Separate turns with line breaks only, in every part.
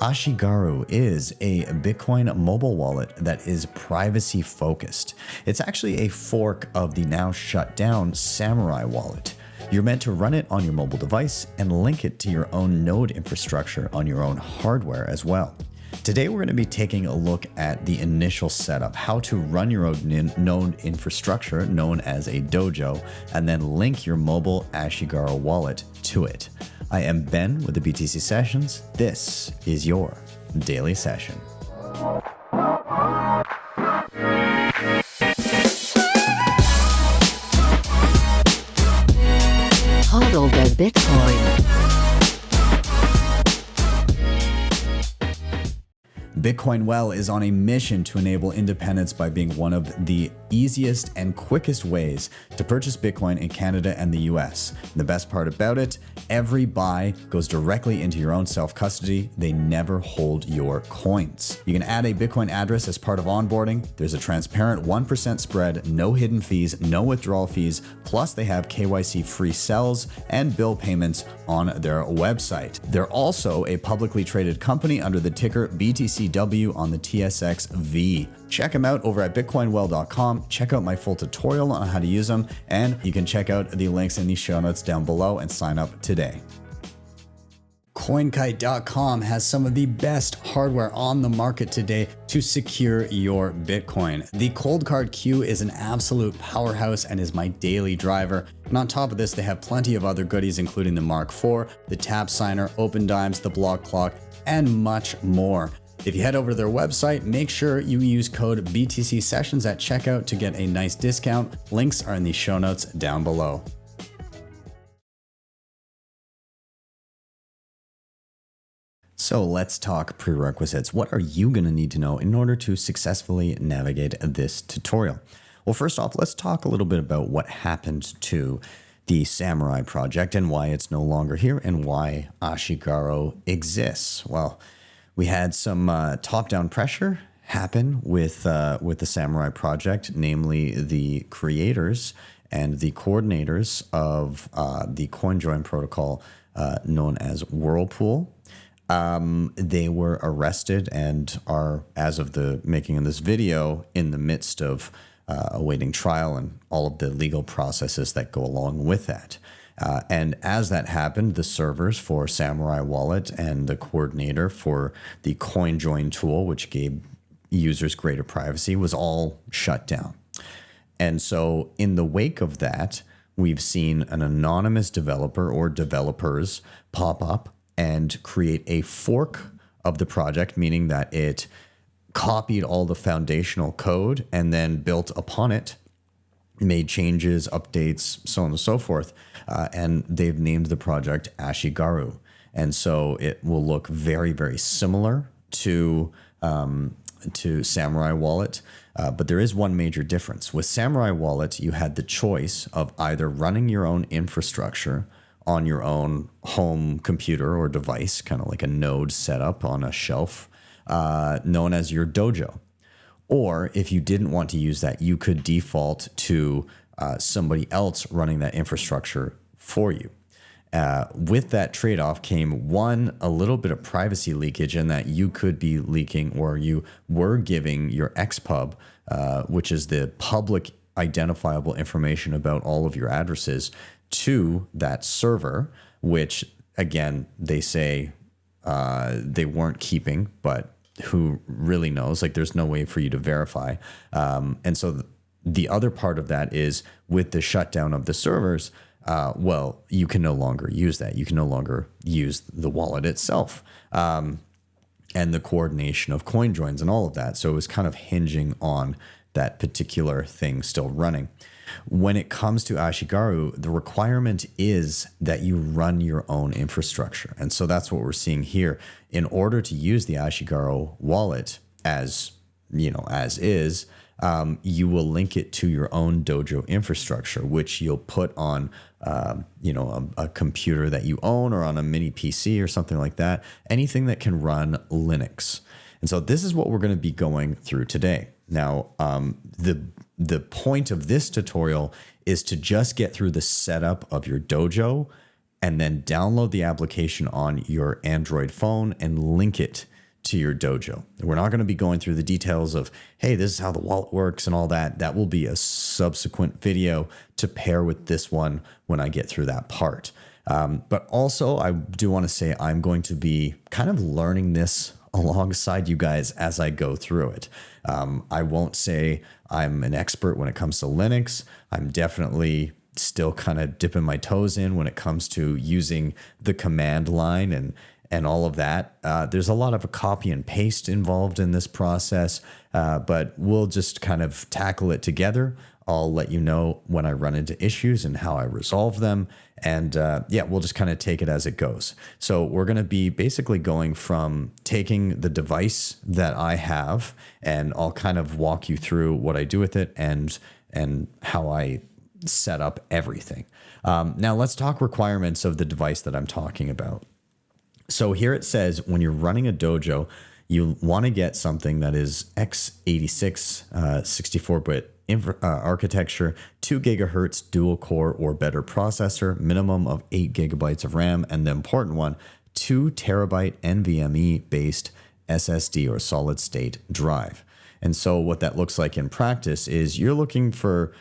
Ashigaru is a Bitcoin mobile wallet that is privacy focused. It's actually a fork of the now shut down Samourai Wallet. You're meant to run it on your mobile device and link it to your own node infrastructure on your own hardware as well. Today, we're going to be taking a look at the initial setup, how to run your own node infrastructure known as a dojo, and then link your mobile Ashigaru wallet to it. I am Ben with the BTC Sessions. This is your daily session.
Hodl the Bitcoin.
Bitcoin Well is on a mission to enable independence by being one of the easiest and quickest ways to purchase Bitcoin in Canada and the US. And the best part about it, every buy goes directly into your own self-custody. They never hold your coins. You can add a Bitcoin address as part of onboarding. There's a transparent 1% spread, no hidden fees, no withdrawal fees. Plus they have KYC free sells and bill payments on their website. They're also a publicly traded company under the ticker BTCW on the TSXV. Check them out over at bitcoinwell.com. Check out my full tutorial on how to use them, and you can check out the links in the show notes down below and sign up today. CoinKite.com has some of the best hardware on the market today to secure your Bitcoin. The Cold Card Q is an absolute powerhouse and is my daily driver. And on top of this, they have plenty of other goodies, including the Mark IV, the Tap Signer, Open Dimes, the Block Clock, and much more. If you head over to their website, make sure you use code BTC Sessions at checkout to get a nice discount. Links are in the show notes down below. So let's talk prerequisites. What are you going to need to know in order to successfully navigate this tutorial? Well, first off, let's talk a little bit about what happened to the Samourai project and why it's no longer here and why Ashigaru exists. Well, we had some top-down pressure happen with the Samourai project, namely the creators and the coordinators of the CoinJoin protocol known as Whirlpool. They were arrested and are, as of the making of this video, in the midst of awaiting trial and all of the legal processes that go along with that. And as that happened, the servers for Samourai Wallet and the coordinator for the CoinJoin tool, which gave users greater privacy, was all shut down. And so in the wake of that, we've seen an anonymous developer or developers pop up and create a fork of the project, meaning that it copied all the foundational code and then built upon it, made changes, updates, so on and so forth. And they've named the project Ashigaru. And so it will look very, very similar to Samourai Wallet. But there is one major difference. With Samourai Wallet, you had the choice of either running your own infrastructure on your own home computer or device, kind of like a node setup on a shelf, known as your dojo. Or if you didn't want to use that, you could default to somebody else running that infrastructure for you. With that trade-off came a little bit of privacy leakage in that you could be leaking, or you were giving your XPub, which is the public identifiable information about all of your addresses, to that server, which again, they say they weren't keeping, but who really knows? Like, there's no way for you to verify. And so the other part of that is with the shutdown of the servers, well, you can no longer use that. You can no longer use the wallet itself, and the coordination of coin joins and all of that. So it was kind of hinging on that particular thing still running. When it comes to Ashigaru, the requirement is that you run your own infrastructure. And so that's what we're seeing here. In order to use the Ashigaru wallet as is, you will link it to your own dojo infrastructure, which you'll put on, a computer that you own or on a mini PC or something like that, anything that can run Linux. And so this is what we're going to be going through today. Now, the point of this tutorial is to just get through the setup of your dojo and then download the application on your Android phone and link it to your dojo. We're not going to be going through the details of, hey, this is how the wallet works and all that. That will be a subsequent video to pair with this one when I get through that part. But also, I do want to say I'm going to be kind of learning this alongside you guys as I go through it. I won't say I'm an expert when it comes to Linux. I'm definitely still kind of dipping my toes in when it comes to using the command line and all of that. There's a lot of a copy and paste involved in this process, but we'll just kind of tackle it together. I'll let you know when I run into issues and how I resolve them. And we'll just kind of take it as it goes. So we're going to be basically going from taking the device that I have, and I'll kind of walk you through what I do with it and how I set up everything. Now let's talk requirements of the device that I'm talking about. So here it says when you're running a dojo, you want to get something that is x86 64-bit architecture, 2 gigahertz dual core or better processor, minimum of 8 gigabytes of RAM, and the important one, 2 terabyte NVMe based SSD or solid state drive. And so what that looks like in practice is you're looking for,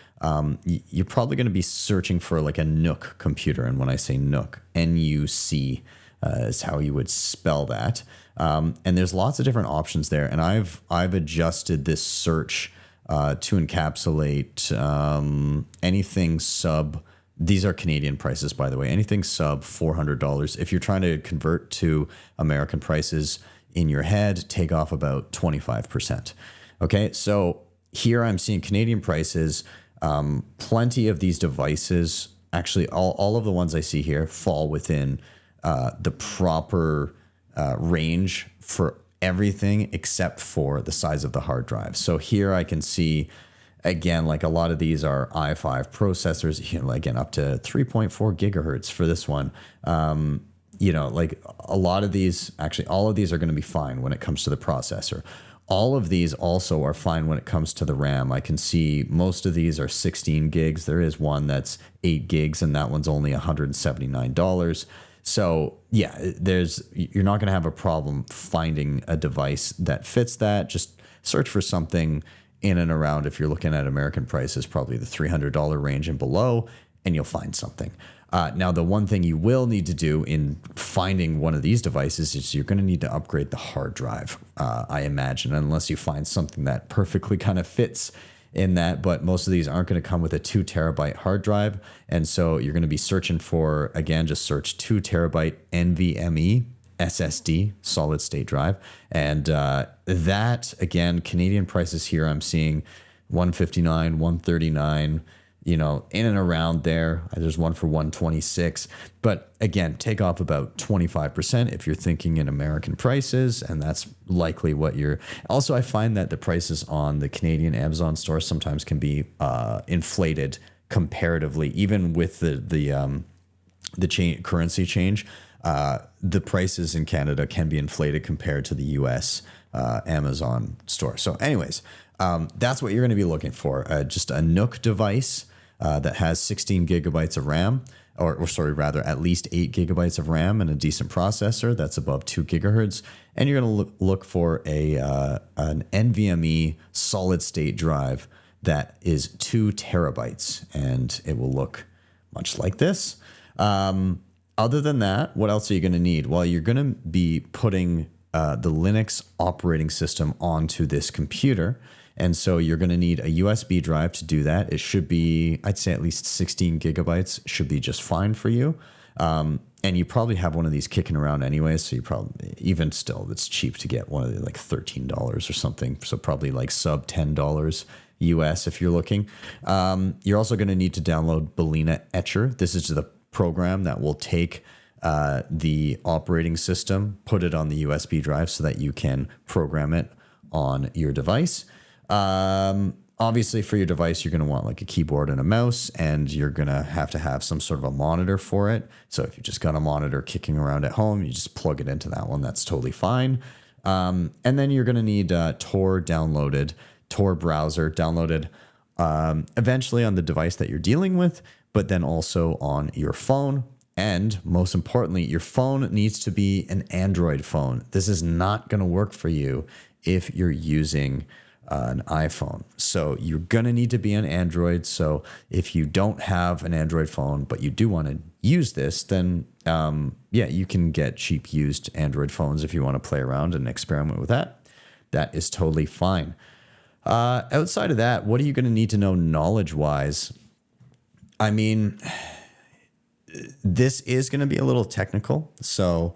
you're probably going to be searching for like a NUC computer. And when I say NUC, NUC is how you would spell that. And there's lots of different options there. And I've adjusted this search to encapsulate anything sub, these are Canadian prices, by the way, anything sub $400. If you're trying to convert to American prices in your head, take off about 25%. Okay, so here I'm seeing Canadian prices. Plenty of these devices, actually all of the ones I see here fall within the proper range for everything except for the size of the hard drive. So here I can see, again, like a lot of these are i5 processors, again, up to 3.4 gigahertz for this one. Like a lot of these, actually all of these are going to be fine when it comes to the processor. All of these also are fine when it comes to the RAM. I can see most of these are 16 gigs. There is one that's 8 gigs, and that one's only $179. So yeah, you're not going to have a problem finding a device that fits that. Just search for something in and around, if you're looking at American prices, probably the $300 range and below, and you'll find something. Now, the one thing you will need to do in finding one of these devices is you're going to need to upgrade the hard drive, I imagine, unless you find something that perfectly kind of fits in that. But most of these aren't going to come with a 2 terabyte hard drive. And so you're going to be searching for, again, just search 2 terabyte NVMe SSD, solid state drive. And that, again, Canadian prices here, I'm seeing $159, $139, in and around there. There's one for $126. But again, take off about 25% if you're thinking in American prices, and that's likely what you're. Also, I find that the prices on the Canadian Amazon store sometimes can be inflated comparatively, even with the currency change. The prices in Canada can be inflated compared to the US Amazon store. So anyways, that's what you're going to be looking for. Just a NUC device that has 16 gigabytes of RAM, at least 8 gigabytes of RAM and a decent processor that's above 2 gigahertz. And you're going to look for an NVMe solid state drive that is 2 terabytes, and it will look much like this. Other than that, what else are you going to need? Well, you're going to be putting the Linux operating system onto this computer. And so you're going to need a USB drive to do that. It should be, I'd say at least 16 gigabytes should be just fine for you. And you probably have one of these kicking around anyway. So you probably, even still, it's cheap to get one of the like $13 or something. So probably like sub $10 US if you're looking. You're also going to need to download Balena Etcher. This is the program that will take the operating system, put it on the USB drive so that you can program it on your device. Obviously, for your device, you're going to want like a keyboard and a mouse, and you're going to have some sort of a monitor for it. So if you just got a monitor kicking around at home, you just plug it into that one. That's totally fine. And then you're going to need Tor Browser downloaded eventually on the device that you're dealing with, but then also on your phone. And most importantly, your phone needs to be an Android phone. This is not going to work for you if you're using an iPhone. So you're going to need to be on Android. So if you don't have an Android phone, but you do want to use this, then yeah, you can get cheap used Android phones if you want to play around and experiment with that. That is totally fine. Outside of that, what are you going to need to know knowledge-wise? I mean, this is going to be a little technical. So,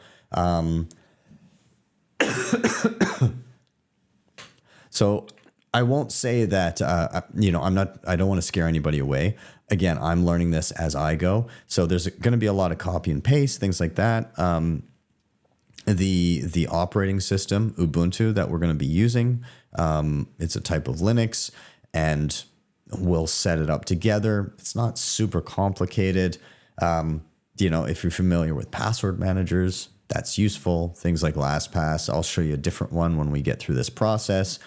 so I won't say that, I don't want to scare anybody away. Again, I'm learning this as I go. So there's going to be a lot of copy and paste, things like that. The operating system, Ubuntu, that we're going to be using, it's a type of Linux, and we'll set it up together. It's not super complicated. If you're familiar with password managers, that's useful. Things like LastPass. I'll show you a different one when we get through this process.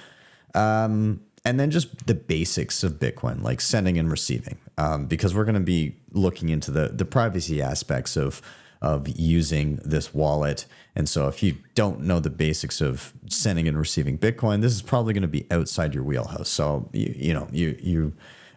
And then just the basics of Bitcoin, like sending and receiving, because we're going to be looking into the privacy aspects of using this wallet. And so if you don't know the basics of sending and receiving Bitcoin, this is probably going to be outside your wheelhouse. So,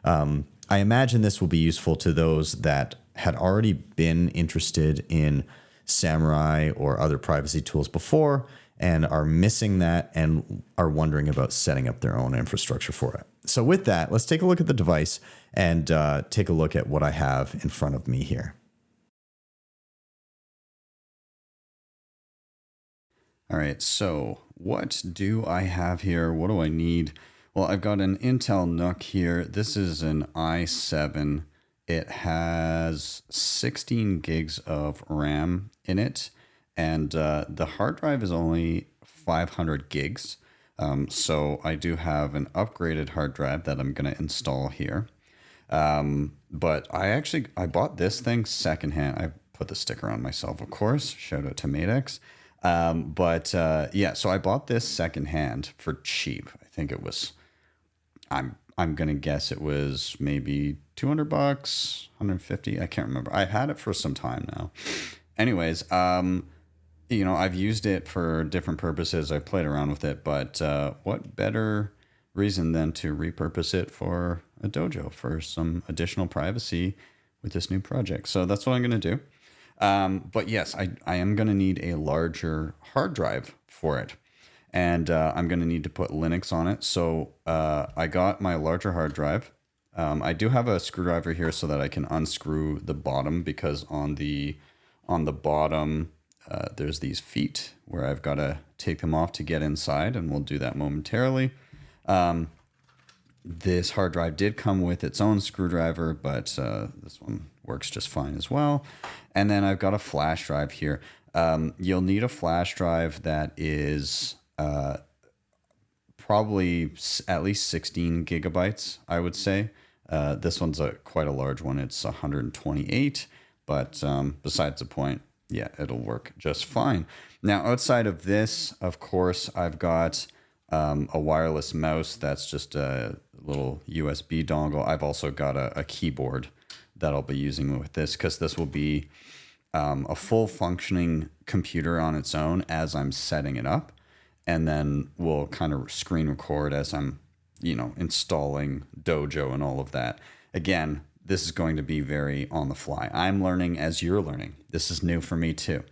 I imagine this will be useful to those that had already been interested in Samourai or other privacy tools before and are missing that and are wondering about setting up their own infrastructure for it. So with that, let's take a look at the device and take a look at what I have in front of me here. All right, so what do I have here? What do I need? Well, I've got an Intel NUC here. This is an i7. It has 16 gigs of RAM in it, and the hard drive is only 500 gigs. So I do have an upgraded hard drive that I'm going to install here. But I bought this thing secondhand. I put the sticker on myself, of course. Shout out to Matex. So I bought this secondhand for cheap. I think it was, I'm going to guess it was maybe $200, 150. I can't remember. I've had it for some time now. Anyways, I've used it for different purposes. I've played around with it, but what better reason than to repurpose it for a dojo for some additional privacy with this new project. So that's what I'm going to do. But yes, I am going to need a larger hard drive for it. And I'm going to need to put Linux on it. So I got my larger hard drive. I do have a screwdriver here so that I can unscrew the bottom, because on the bottom, there's these feet where I've got to take them off to get inside, and we'll do that momentarily. This hard drive did come with its own screwdriver, but this one works just fine as well. And then I've got a flash drive here. You'll need a flash drive that is probably at least 16 gigabytes, I would say. This one's quite a large one. It's 128, but besides the point, yeah, it'll work just fine. Now, outside of this, of course, I've got a wireless mouse that's just a little USB dongle. I've also got a keyboard that I'll be using with this, because this will be a full functioning computer on its own as I'm setting it up. And then we'll kind of screen record as I'm, installing Dojo and all of that. Again, this is going to be very on the fly. I'm learning as you're learning. This is new for me too.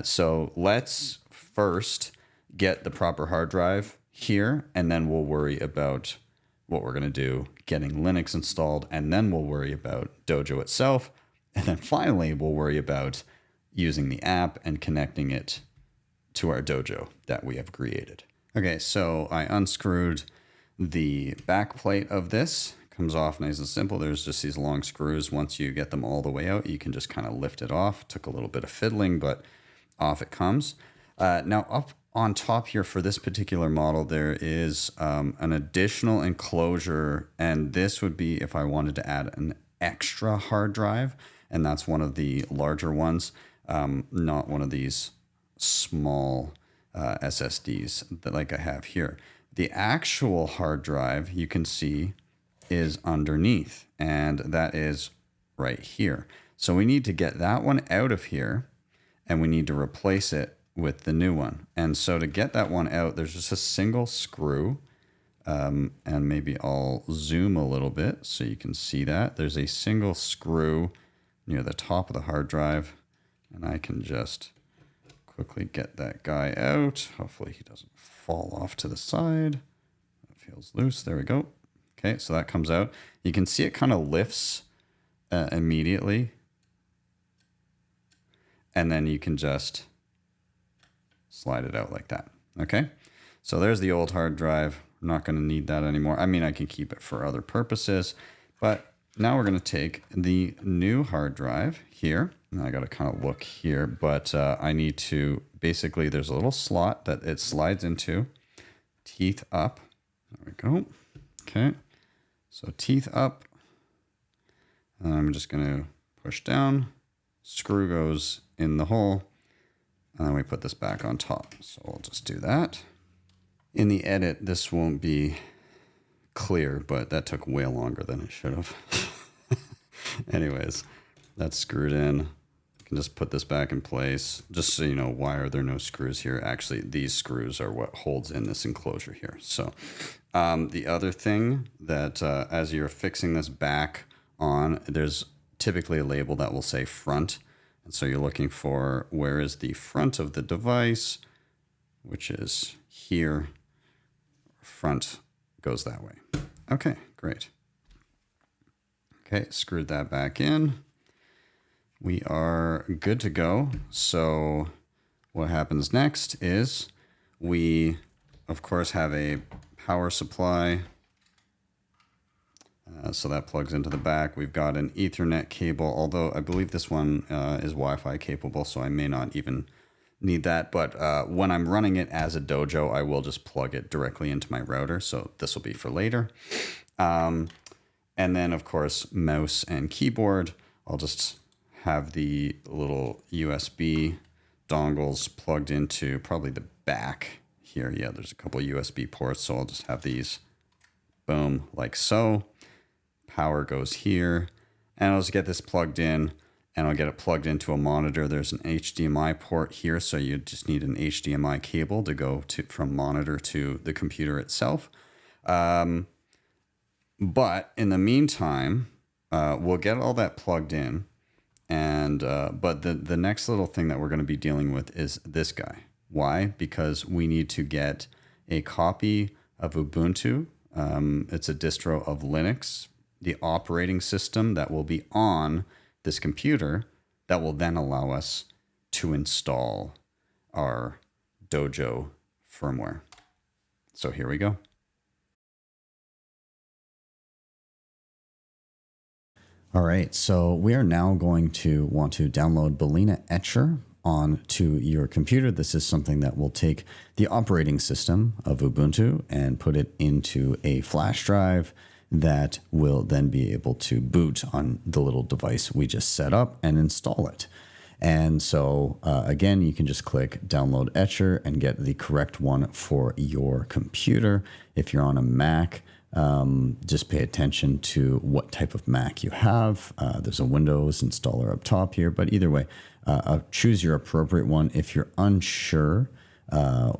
So let's first get the proper hard drive here, and then we'll worry about what we're going to do, getting Linux installed, and then we'll worry about Dojo itself. And then finally, we'll worry about using the app and connecting it to our Dojo that we have created. Okay, so I unscrewed the back plate of this. Comes off nice and simple. There's just these long screws. Once you get them all the way out, you can just kind of lift it off. Took a little bit of fiddling, but off it comes. Now up on top here for this particular model, there is an additional enclosure, and this would be if I wanted to add an extra hard drive, and that's one of the larger ones, not one of these small SSDs that like I have here. The actual hard drive, you can see, is underneath, and that is right here.
So we need to get that one out of here, and we need to replace it with the new one. And so to get that one out, there's just a single screw. And maybe I'll zoom a little bit so you can see that. There's a single screw near the top of the hard drive, and I can just quickly get that guy out. Hopefully he doesn't fall off to the side. That feels loose. There we go. Okay, so that comes out. You can see it kind of lifts immediately. And then you can just slide it out like that. Okay, so there's the old hard drive. I'm not going to need that anymore. I mean, I can keep it for other purposes, but now we're going to take the new hard drive here. And I got to kind of look here, but I need to basically, there's a little slot that it slides into, teeth up. There we go. Okay. So teeth up. And I'm just going to push down. Screw goes in the hole. And then we put this back on top. So we'll just do that. In the edit, this won't be clear, but that took way longer than it should have. Anyways, that's screwed in. I can just put this back in place. Just so you know, why are there no screws here? Actually, these screws are what holds in this enclosure here. So the other thing that as you're fixing this back on, there's typically a label that will say front. And so you're looking for where is the front of the device, which is here. Front goes that way. Okay, great. Okay, screwed that back in. We are good to go. So what happens next is we, of course, have a power supply. So that plugs into the back. We've got an Ethernet cable, although I believe this one is Wi-Fi capable, so I may not even need that. But when I'm running it as a Dojo, I will just plug it directly into my router. So this will be for later. And then, of course, mouse and keyboard. I'll just have the little USB dongles plugged into probably the back here. Yeah, there's a couple USB ports, so I'll just have these, boom, like so. Power goes here, and I'll just get this plugged in, and I'll get it plugged into a monitor. There's an HDMI port here, so you just need an HDMI cable to go from monitor to the computer itself. But in the meantime, we'll get all that plugged in, and but the next little thing that we're going to be dealing with is this guy. Why? Because we need to get a copy of Ubuntu. It's a distro of Linux, the operating system that will be on this computer that will then allow us to install our Dojo firmware. So here we go.
All right, so we are now going to want to download Balena Etcher onto your computer. This is something that will take the operating system of Ubuntu and put it into a flash drive that will then be able to boot on the little device we just set up and install it. And so again, you can just click download Etcher and get the correct one for your computer. If you're on a Mac, just pay attention to what type of Mac you have. There's a Windows installer up top here, but either way, choose your appropriate one. If you're unsure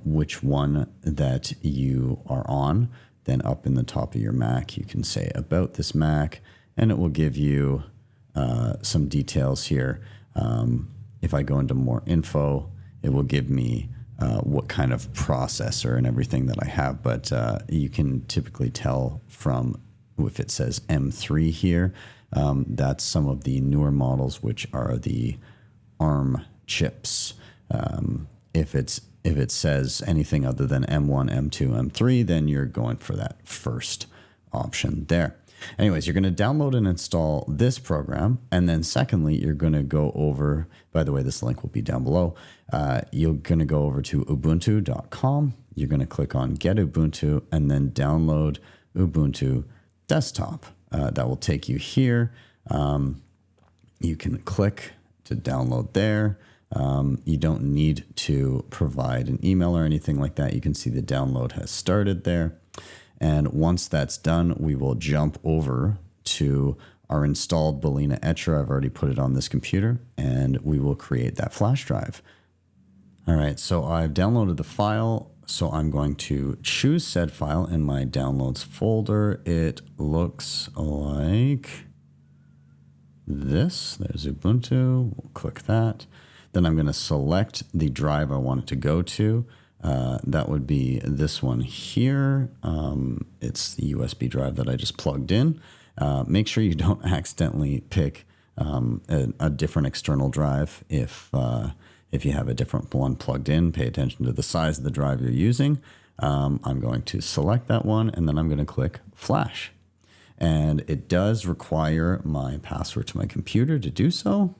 which one that you are on, then up in the top of your Mac, you can say about this Mac, and it will give you some details here. If I go into more info, it will give me what kind of processor and everything that I have, but you can typically tell from if it says M3 here, that's some of the newer models, which are the ARM chips. If it says anything other than M1, M2, M3, then you're going for that first option there. Anyways, you're going to download and install this program. And then secondly, you're going to go over, by the way, this link will be down below. You're going to go over to ubuntu.com. You're going to click on Get Ubuntu and then download Ubuntu Desktop. That will take you here. You can click to download there. You don't need to provide an email or anything like that. You can see the download has started there. And once that's done, we will jump over to our installed Balena Etcher. I've already put it on this computer, and we will create that flash drive. All right, so I've downloaded the file. So I'm going to choose said file in my downloads folder. It looks like this. There's Ubuntu. We'll click that. Then I'm going to select the drive I want it to go to. That would be this one here. It's the USB drive that I just plugged in. Make sure you don't accidentally pick a different external drive if you have a different one plugged in. Pay attention to the size of the drive you're using. I'm going to select that one, and then I'm going to click Flash. And it does require my password to my computer to do so.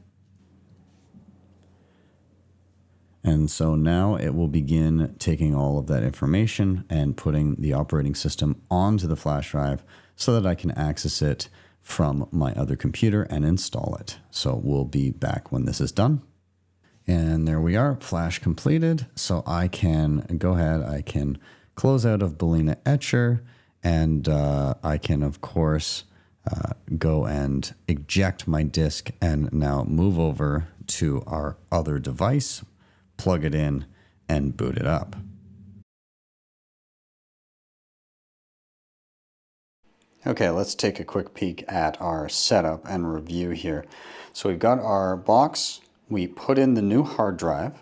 And so now it will begin taking all of that information and putting the operating system onto the flash drive so that I can access it from my other computer and install it. So we'll be back when this is done. And there we are, flash completed. So I can go ahead, I can close out of Balena Etcher, and I can, of course, go and eject my disk and now move over to our other device, plug it in, and boot it up. Okay, let's take a quick peek at our setup and review here. So we've got our box. We put in the new hard drive.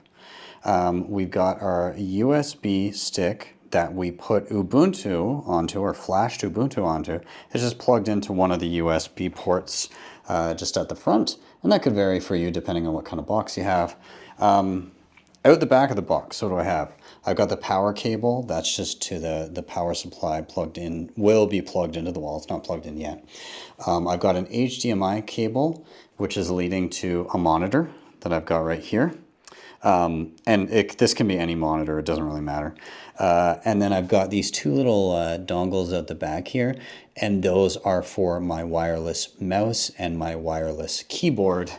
We've got our USB stick that we put Ubuntu onto, or flashed Ubuntu onto. It's just plugged into one of the USB ports just at the front, and that could vary for you depending on what kind of box you have. Out the back of the box, what do I have? I've got the power cable. That's just to the power supply plugged in, will be plugged into the wall. It's not plugged in yet. I've got an HDMI cable, which is leading to a monitor that I've got right here. This can be any monitor, it doesn't really matter. And then I've got these two little dongles at the back here, and those are for my wireless mouse and my wireless keyboard.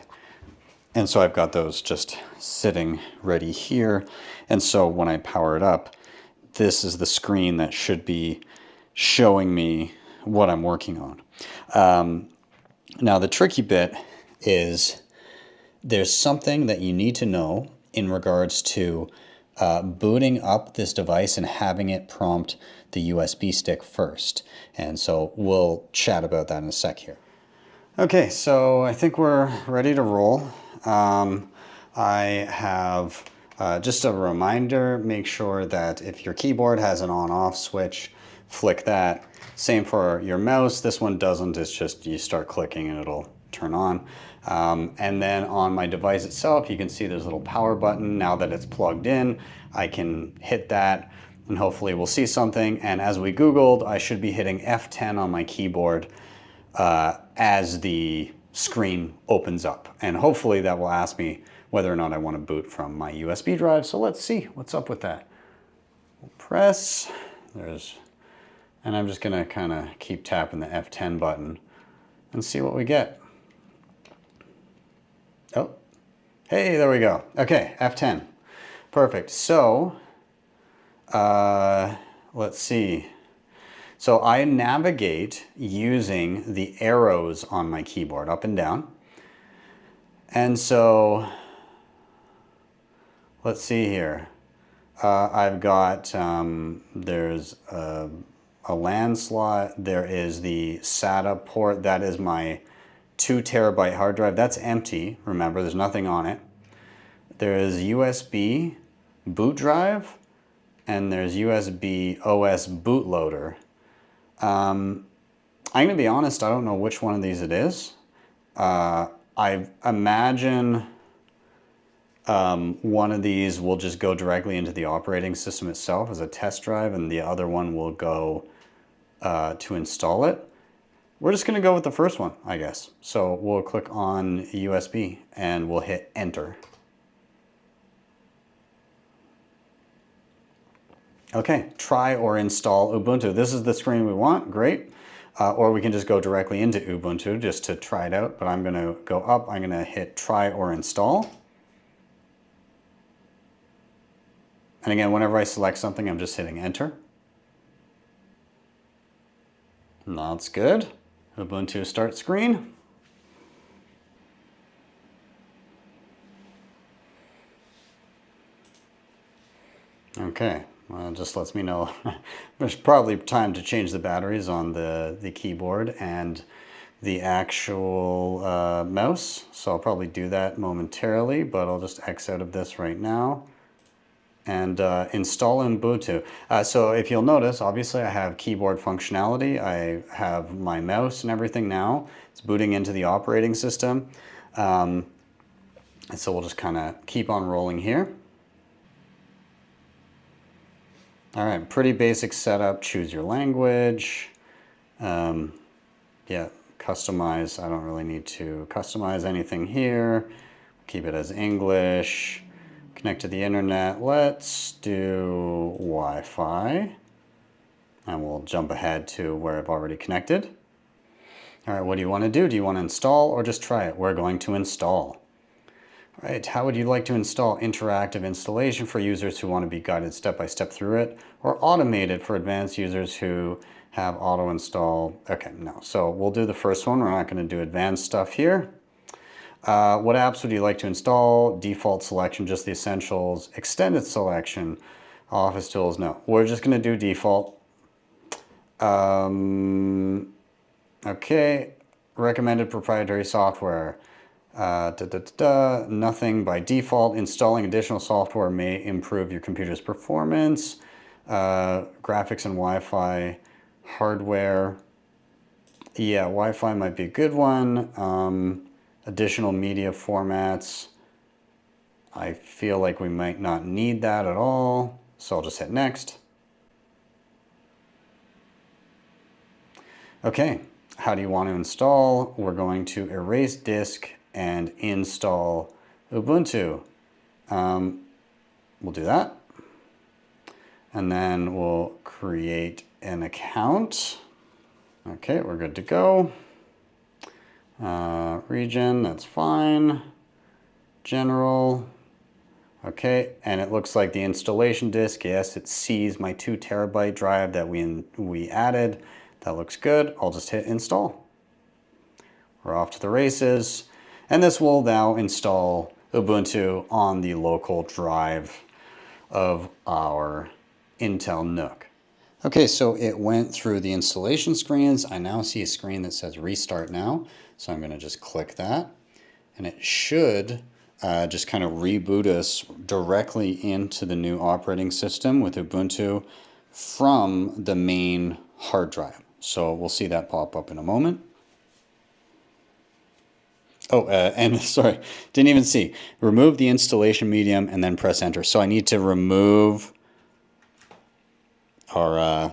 And so I've got those just sitting ready here. And so when I power it up, this is the screen that should be showing me what I'm working on. Now the tricky bit is there's something that you need to know in regards to booting up this device and having it prompt the USB stick first. And so we'll chat about that in a sec here. Okay, so I think we're ready to roll. I have just a reminder, make sure that if your keyboard has an on-off switch, flick that. Same for your mouse. This one doesn't, it's just you start clicking and it'll turn on. And then on my device itself, you can see there's a little power button. Now that it's plugged in, I can hit that and hopefully we'll see something. And as we Googled, I should be hitting F10 on my keyboard as the screen opens up. And hopefully that will ask me whether or not I want to boot from my USB drive. So let's see what's up with that. We'll press, and I'm just gonna kind of keep tapping the F10 button and see what we get. Oh, hey, there we go. Okay, F10. Perfect. So, let's see. So I navigate using the arrows on my keyboard, up and down. And so, let's see here. I've got, there's a LAN slot. There is the SATA port. That is my 2 terabyte hard drive. That's empty. Remember, there's nothing on it. There is USB boot drive, and there's USB OS bootloader. I'm going to be honest, I don't know which one of these it is. I imagine one of these will just go directly into the operating system itself as a test drive, and the other one will go to install it. We're just going to go with the first one, I guess. So we'll click on USB and we'll hit enter. Okay, try or install Ubuntu. This is the screen we want, great. Or we can just go directly into Ubuntu just to try it out, but I'm gonna go up, I'm gonna hit try or install. And again, whenever I select something, I'm just hitting enter. And that's good. Ubuntu start screen.
Okay, well, it just lets me know there's probably time to change the batteries on the keyboard and the actual mouse. So I'll probably do that momentarily, but I'll just X out of this right now and install Ubuntu. So if you'll notice, obviously I have keyboard functionality. I have my mouse and everything now. It's booting into the operating system. And so we'll just kind of keep on rolling here. All right, pretty basic setup. Choose your language. Yeah, customize. I don't really need to customize anything here. Keep it as English. Connect to the internet. Let's do Wi-Fi. And we'll jump ahead to where I've already connected. All right, what do you want to do? Do you want to install or just try it? We're going to install. All right, how would you like to install interactive installation for users who want to be guided step-by-step through it, or automated for advanced users who have auto install? Okay, no. So we'll do the first one. We're not going to do advanced stuff here. What apps would you like to install? Default selection, just the essentials. Extended selection, office tools, no. We're just going to do default. Okay, recommended proprietary software. Nothing by default. Installing additional software may improve your computer's performance. Graphics and Wi-Fi hardware. Yeah, Wi-Fi might be a good one. Additional media formats. I feel like we might not need that at all. So I'll just hit next. Okay, how do you want to install? We're going to erase disk and install Ubuntu. We'll do that. And then we'll create an account. Okay, we're good to go. Region, that's fine. General. Okay, and it looks like the installation disk, yes, it sees my 2 terabyte drive that we added. That looks good. I'll just hit install. We're off to the races. And this will now install Ubuntu on the local drive of our Intel NUC. Okay, so it went through the installation screens. I now see a screen that says restart now. So I'm going to just click that. And it should just kind of reboot us directly into the new operating system with Ubuntu from the main hard drive. So we'll see that pop up in a moment. Oh, and sorry, didn't even see. Remove the installation medium and then press enter. So I need to remove our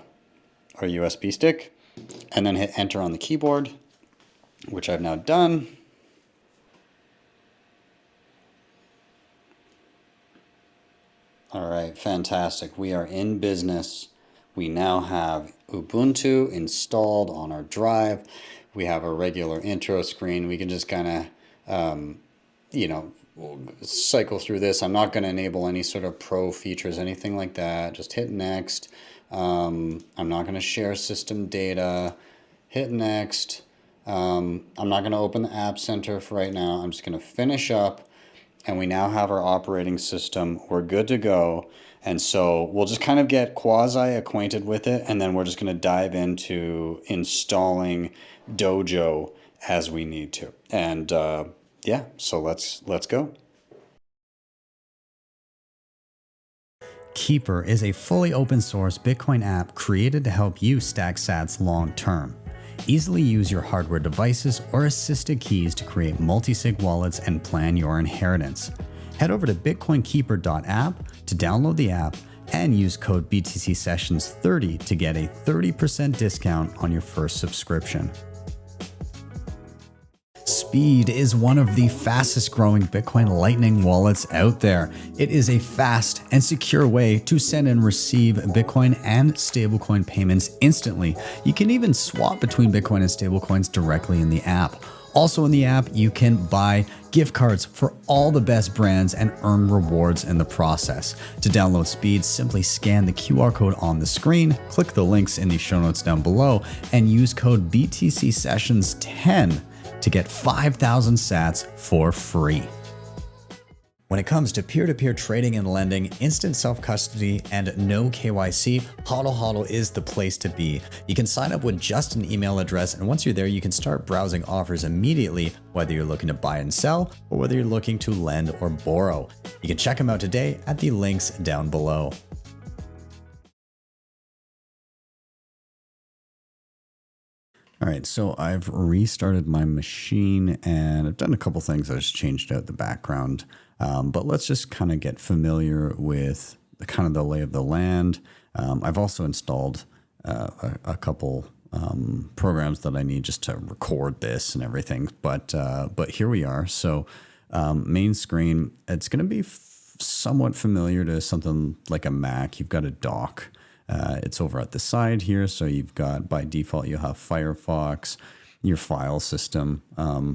USB stick and then hit enter on the keyboard, which I've now done. All right, fantastic. We are in business. We now have Ubuntu installed on our drive. We have a regular intro screen. We can just kind of, you know, cycle through this. I'm not going to enable any sort of pro features, anything like that. Just hit next. I'm not going to share system data. Hit next. I'm not going to open the App Center for right now. I'm just going to finish up. And we now have our operating system. We're good to go. And so we'll just kind of get quasi-acquainted with it. And then we're just going to dive into installing Dojo as we need to. And yeah, so let's go.
Keeper is a fully open source Bitcoin app created to help you stack sats long term. Easily use your hardware devices or assisted keys to create multisig wallets and plan your inheritance. Head over to bitcoinkeeper.app to download the app and use code BTC Sessions 30 to get a 30% discount on your first subscription. Speed is one of the fastest growing Bitcoin Lightning wallets out there. It is a fast and secure way to send and receive Bitcoin and stablecoin payments instantly. You can even swap between Bitcoin and stablecoins directly in the app. Also in the app, you can buy gift cards for all the best brands and earn rewards in the process. To download Speed, simply scan the QR code on the screen, click the links in the show notes down below, and use code BTC Sessions 10 to get 5,000 sats for free. When it comes to peer-to-peer trading and lending, instant self-custody, and no KYC, HODL HODL is the place to be. You can sign up with just an email address, and once you're there, you can start browsing offers immediately, whether you're looking to buy and sell, or whether you're looking to lend or borrow. You can check them out today at the links down below. All right, so I've restarted my machine and I've done a couple things. I just changed out the background, but let's just kind of get familiar with the lay of the land. I've also installed a couple programs that I need just to record this and everything. But here we are. So main screen, it's going to be somewhat familiar to something like a Mac. You've got a dock. It's over at the side here. So you've got, by default, you'll have Firefox, your file system,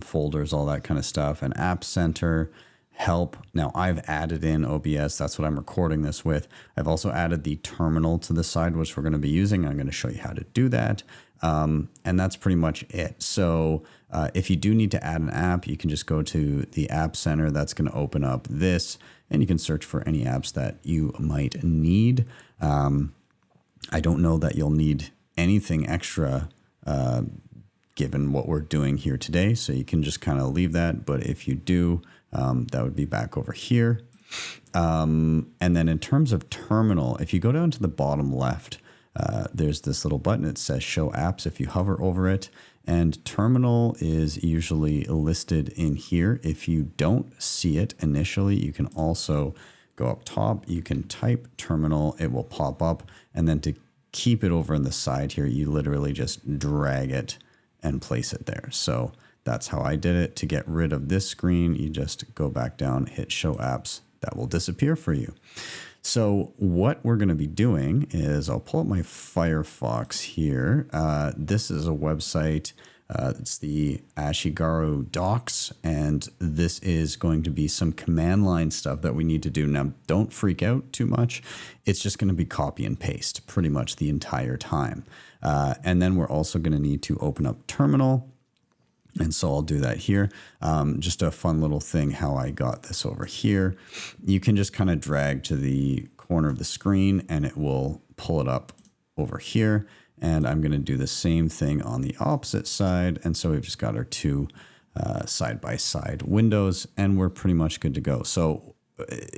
folders, all that kind of stuff, and App Center, Help. Now I've added in OBS. That's what I'm recording this with. I've also added the terminal to the side, which we're going to be using. I'm going to show you how to do that. And that's pretty much it. So if you do need to add an app, you can just go to the App Center. That's going to open up this, and you can search for any apps that you might need. I don't know that you'll need anything extra given what we're doing here today. So you can just kind of leave that. But if you do, that would be back over here. And then in terms of terminal, if you go down to the bottom left, there's this little button. It says show apps if you hover over it. And terminal is usually listed in here. If you don't see it initially, you can also go up top, you can type terminal, it will pop up, and then to keep it over on the side here, you literally just drag it and place it there. So that's how I did it. To get rid of this screen, you just go back down, hit show apps, that will disappear for you. So what we're going to be doing is, I'll pull up my Firefox here. This is a website. It's the Ashigaru docs, and this is going to be some command line stuff that we need to do. Now, don't freak out too much. It's just going to be copy and paste pretty much the entire time. And then we're also going to need to open up terminal. And so I'll do that here. Just a fun little thing how I got this over here. You can just kind of drag to the corner of the screen and it will pull it up over here. And I'm going to do the same thing on the opposite side. And so we've just got our two side-by-side windows, and we're pretty much good to go. So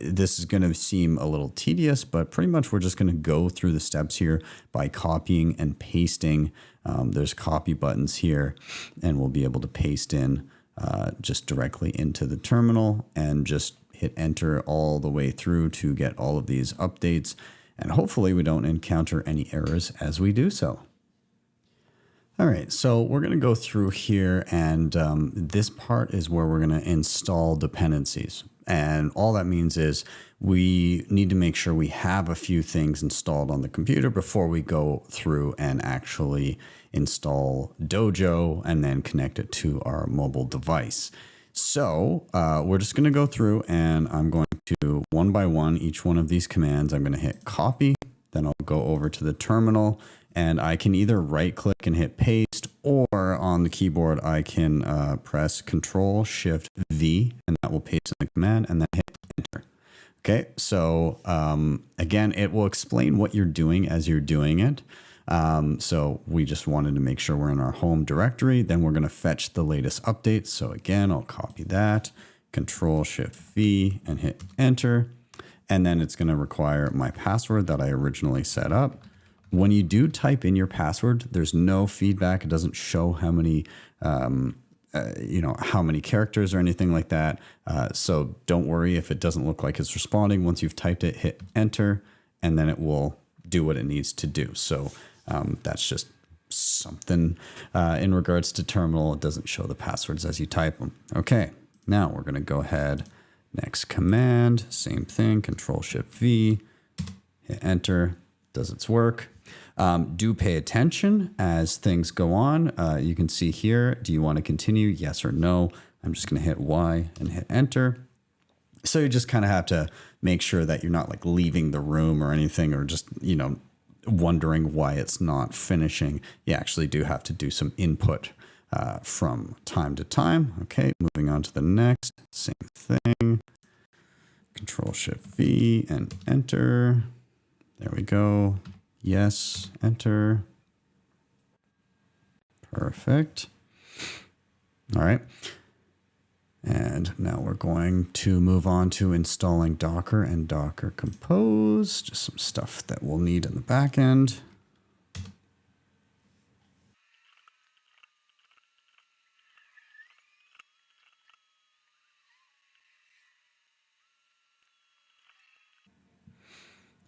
this is going to seem a little tedious, but pretty much we're just going to go through the steps here by copying and pasting. There's copy buttons here, and we'll be able to paste in just directly into the terminal and just hit enter all the way through to get all of these updates. And hopefully we don't encounter any errors as we do so. All right, so we're going to go through here, and this part is where we're going to install dependencies. And all that means is we need to make sure we have a few things installed on the computer before we go through and actually install Dojo and then connect it to our mobile device. So we're just going to go through, and I'm going to one by one, each one of these commands, I'm going to hit copy, then I'll go over to the terminal, and I can either right click and hit paste, or on the keyboard, I can press Control-Shift-V, and that will paste in the command, and then hit enter. Okay, so again, it will explain what you're doing as you're doing it. So we just wanted to make sure we're in our home directory. Then we're going to fetch the latest updates. So again, I'll copy that, Control-Shift-V, and hit enter. And then it's going to require my password that I originally set up. When you do type in your password, there's no feedback. It doesn't show how many, how many characters or anything like that. So don't worry if it doesn't look like it's responding. Once you've typed it, hit enter, and then it will do what it needs to do. So that's just something in regards to terminal. It doesn't show the passwords as you type them. Okay, now we're going to go ahead. Next command, same thing, Control-Shift-V, hit enter, does its work. Do pay attention as things go on. You can see here, do you want to continue? Yes or no. I'm just going to hit Y and hit enter. So you just kind of have to make sure that you're not like leaving the room or anything, or just, wondering why it's not finishing. You actually do have to do some input from time to time. Okay, moving on to the next, same thing.
Control Shift V and enter. There we go. Yes, enter. Perfect. All right. And now we're going to move on to installing Docker and Docker Compose, just some stuff that we'll need in the back end.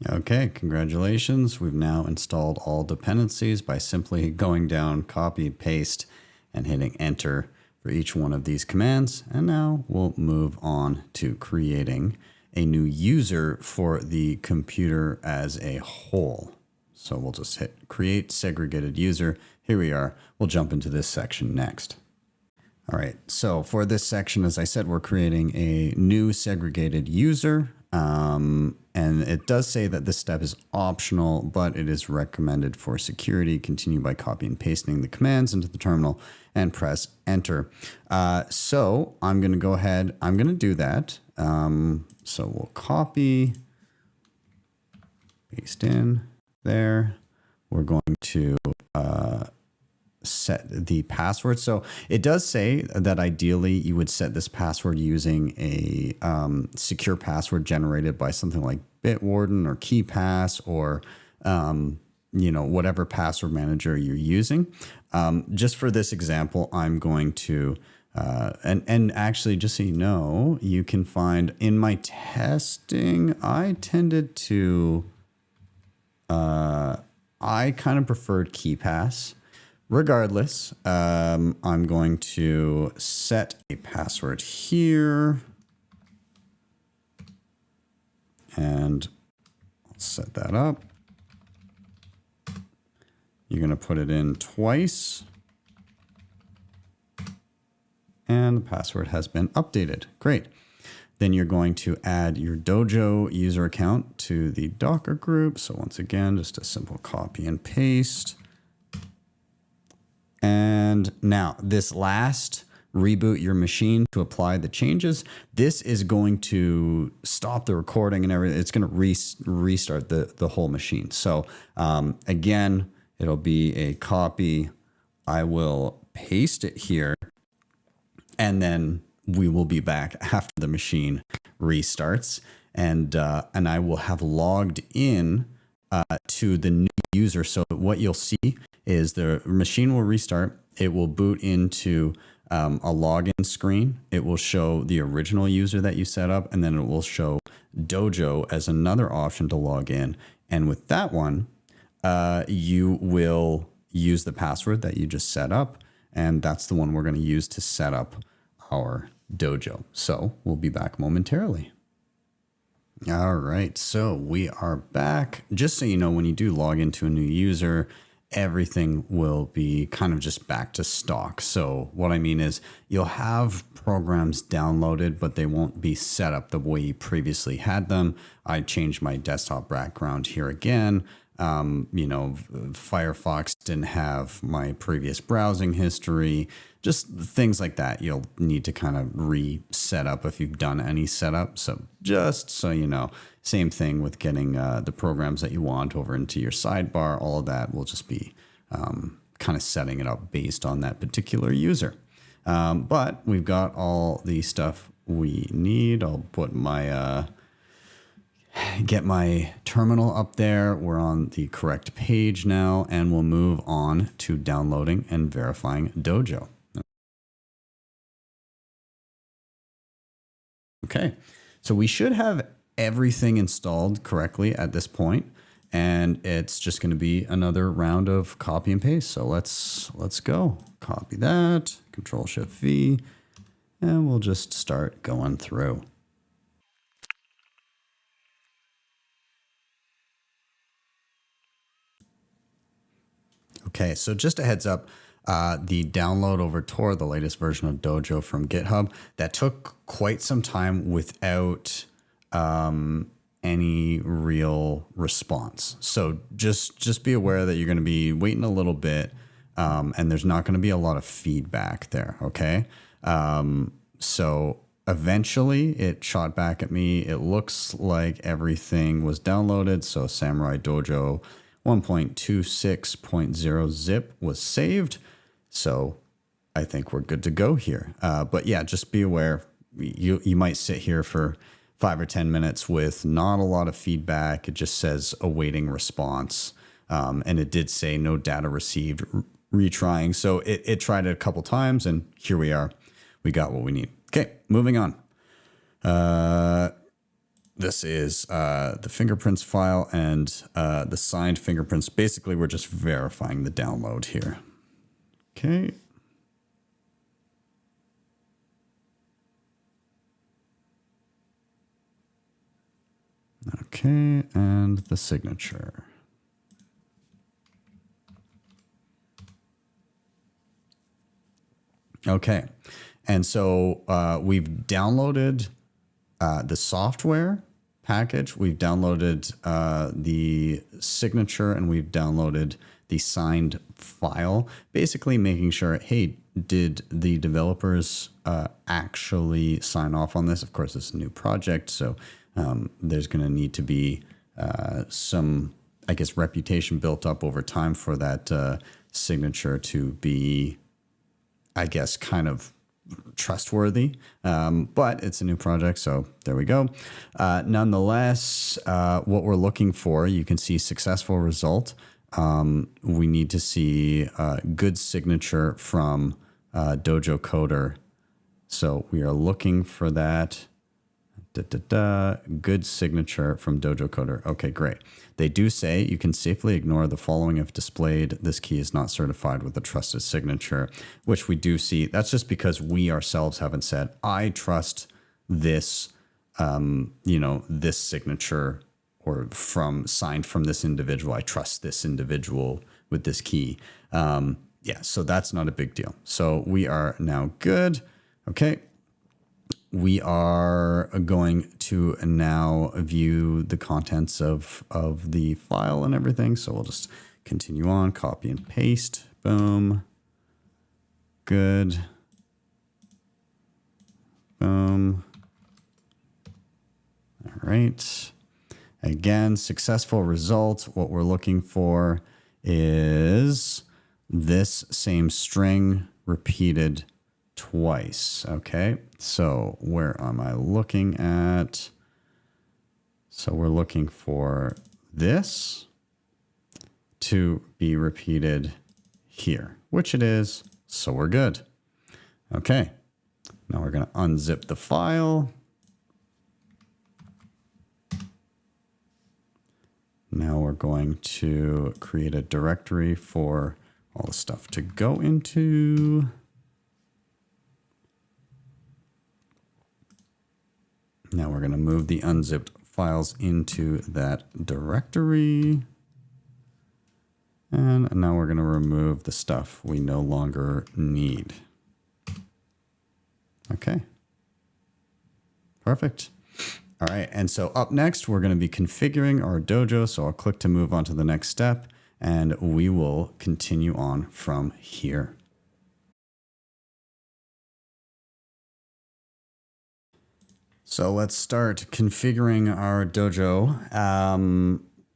Okay, congratulations. We've now installed all dependencies by simply going down, copy, paste, and hitting enter for each one of these commands. And now we'll move on to creating a new user for the computer as a whole. So we'll just hit create segregated user. Here we are. We'll jump into this section next. All right, so for this section, as I said, we're creating a new segregated user. And it does say that this step is optional, but it is recommended for security. Continue by copying and pasting the commands into the terminal and press enter. So I'm going to go ahead. I'm going to do that. So we'll copy, paste in there. We're going to set the password. So it does say that ideally you would set this password using a secure password generated by something like Bitwarden or KeyPass or whatever password manager you're using. Just for this example, I'm going to and actually, just so you know, you can find in my testing, I tended to I kind of preferred KeyPass. Regardless, I'm going to set a password here. And I'll set that up. You're going to put it in twice. And the password has been updated. Great. Then you're going to add your Dojo user account to the Docker group. So once again, just a simple copy and paste. And now this last reboot your machine to apply the changes. This is going to stop the recording and everything. It's going to restart the whole machine. So again, it'll be a copy. I will paste it here and then we will be back after the machine restarts and I will have logged in to the new user. So what you'll see is the machine will restart. It will boot into a login screen. It will show the original user that you set up, and then it will show Dojo as another option to log in. And with that one, you will use the password that you just set up, and that's the one we're going to use to set up our Dojo. So we'll be back momentarily. All right, so we are back. Just so you know, when you do log into a new user, everything will be kind of just back to stock. So what I mean is you'll have programs downloaded, but they won't be set up the way you previously had them. I changed my desktop background here again. Firefox didn't have my previous browsing history, just things like that. You'll need to kind of reset up if you've done any setup. So just so you know, same thing with getting the programs that you want over into your sidebar. All of that will just be kind of setting it up based on that particular user. But we've got all the stuff we need. I'll put my get my terminal up there. We're on the correct page now, and we'll move on to downloading and verifying Dojo. Okay, so we should have everything installed correctly at this point, and it's just going to be another round of copy and paste. So let's go. Copy that, Control Shift V, and we'll just start going through. Okay, so just a heads up, the download over Tor, the latest version of Dojo from GitHub, that took quite some time without any real response. So just be aware that you're going to be waiting a little bit, and there's not going to be a lot of feedback there, okay? So eventually it shot back at me. It looks like everything was downloaded. So Samourai Dojo 1.26.0 zip was saved. So I think we're good to go here. But yeah, just be aware. You might sit here for 5 or 10 minutes with not a lot of feedback. It just says awaiting response. And it did say no data received, retrying. So it tried it a couple times, and here we are. We got what we need. Okay, moving on. This is the fingerprints file and the signed fingerprints. Basically, we're just verifying the download here. Okay. Okay, and the signature. Okay, and so we've downloaded the software package, we've downloaded the signature, and we've downloaded the signed file, basically making sure, hey, did the developers actually sign off on this? Of course, it's a new project, so there's going to need to be some, I guess, reputation built up over time for that signature to be, I guess, kind of trustworthy. But it's a new project, so there we go. Nonetheless, what we're looking for, you can see successful result. We need to see good signature from Dojo Coder. So we are looking for that. Good signature from Dojo Coder. Okay, great. They do say you can safely ignore the following if displayed. This key is not certified with a trusted signature, which we do see. That's just because we ourselves haven't said, I trust this, this signature or signed from this individual. I trust this individual with this key. So that's not a big deal. So we are now good. Okay. We are going to now view the contents of the file and everything. So we'll just continue on, copy and paste. Boom. Good. Boom. All right. Again, successful result. What we're looking for is this same string repeated twice. Okay, so where am I looking at? So we're looking for this to be repeated here, which it is. So we're good. Okay, now we're going to unzip the file. Now we're going to create a directory for all the stuff to go into. Now we're going to move the unzipped files into that directory. And now we're going to remove the stuff we no longer need. Okay. Perfect. All right. And so up next, we're going to be configuring our dojo. So I'll click to move on to the next step, and we will continue on from here. So let's start configuring our dojo.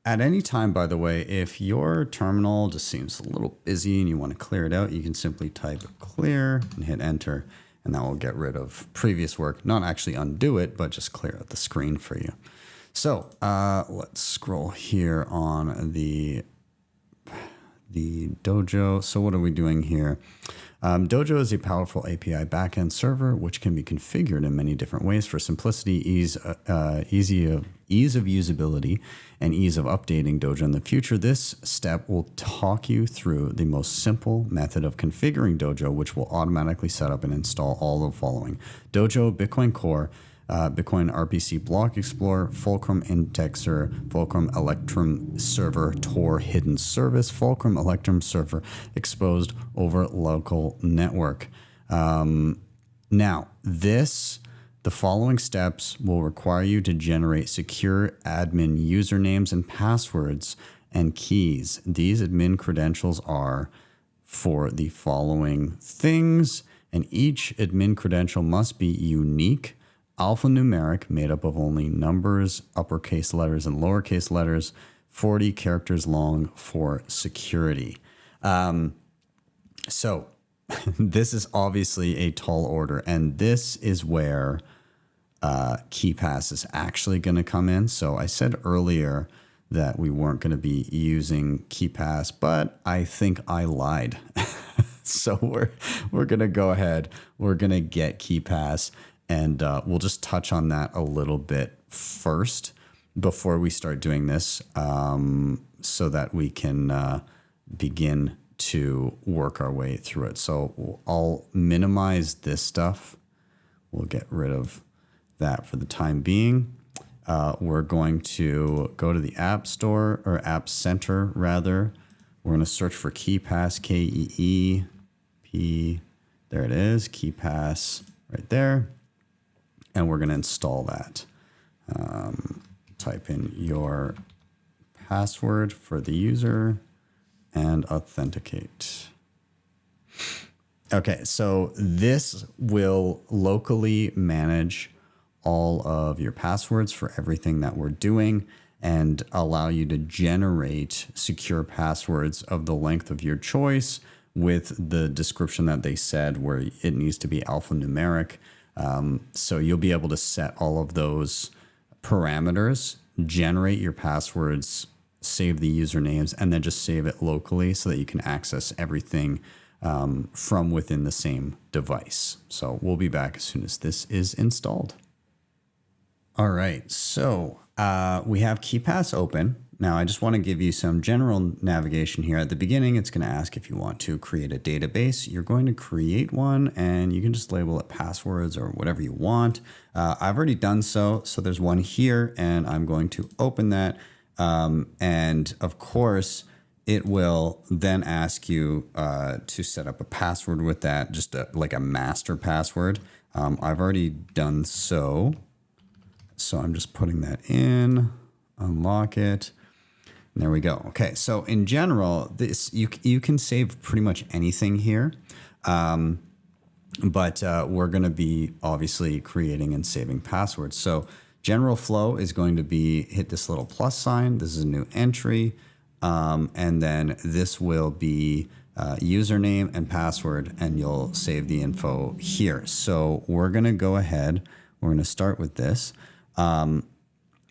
At any time, by the way, if your terminal just seems a little busy and you want to clear it out, you can simply type clear and hit enter, and that will get rid of previous work. Not actually undo it, but just clear out the screen for you. So let's scroll here on the dojo. So what are we doing here? Dojo is a powerful API backend server which can be configured in many different ways for simplicity, ease of usability, and ease of updating Dojo in the future. This step will talk you through the most simple method of configuring Dojo, which will automatically set up and install all the following: Dojo, Bitcoin Core, Bitcoin RPC Block Explorer, Fulcrum Indexer, Fulcrum Electrum Server, Tor Hidden Service, Fulcrum Electrum Server exposed over local network. Now, the following steps will require you to generate secure admin usernames and passwords and keys. These admin credentials are for the following things, and each admin credential must be unique
alphanumeric, made up of only numbers, uppercase letters, and lowercase letters, 40 characters long for security. So this is obviously a tall order, and this is where KeyPass is actually going to come in. So I said earlier that we weren't going to be using KeyPass, but I think I lied. So we're going to go ahead. We're going to get KeyPass, and we'll just touch on that a little bit first before we start doing this, so that we can begin to work our way through it. So I'll minimize this stuff. We'll get rid of that for the time being. We're going to go to the App Store, or App Center rather. We're going to search for KeyPass, K-E-E-P. There it is, KeyPass right there. And we're going to install that. Type in your password for the user and authenticate. Okay, so this will locally manage all of your passwords for everything that we're doing and allow you to generate secure passwords of the length of your choice with the description that they said, where it needs to be alphanumeric. So you'll be able to set all of those parameters, generate your passwords, save the usernames, and then just save it locally so that you can access everything from within the same device. So we'll be back as soon as this is installed. All right, so we have KeyPass open. Now I just want to give you some general navigation here. At the beginning, it's going to ask if you want to create a database. You're going to create one, and you can just label it passwords or whatever you want. I've already done so. So there's one here, and I'm going to open that. And of course, it will then ask you to set up a password with that, just like a master password. I've already done so. So I'm just putting that in, unlock it. And there we go. Okay, so in general, this you can save pretty much anything here. But we're going to be obviously creating and saving passwords. So general flow is going to be hit this little plus sign. This is a new entry. And then this will be username and password, and you'll save the info here. So we're going to go ahead. We're going to start with this.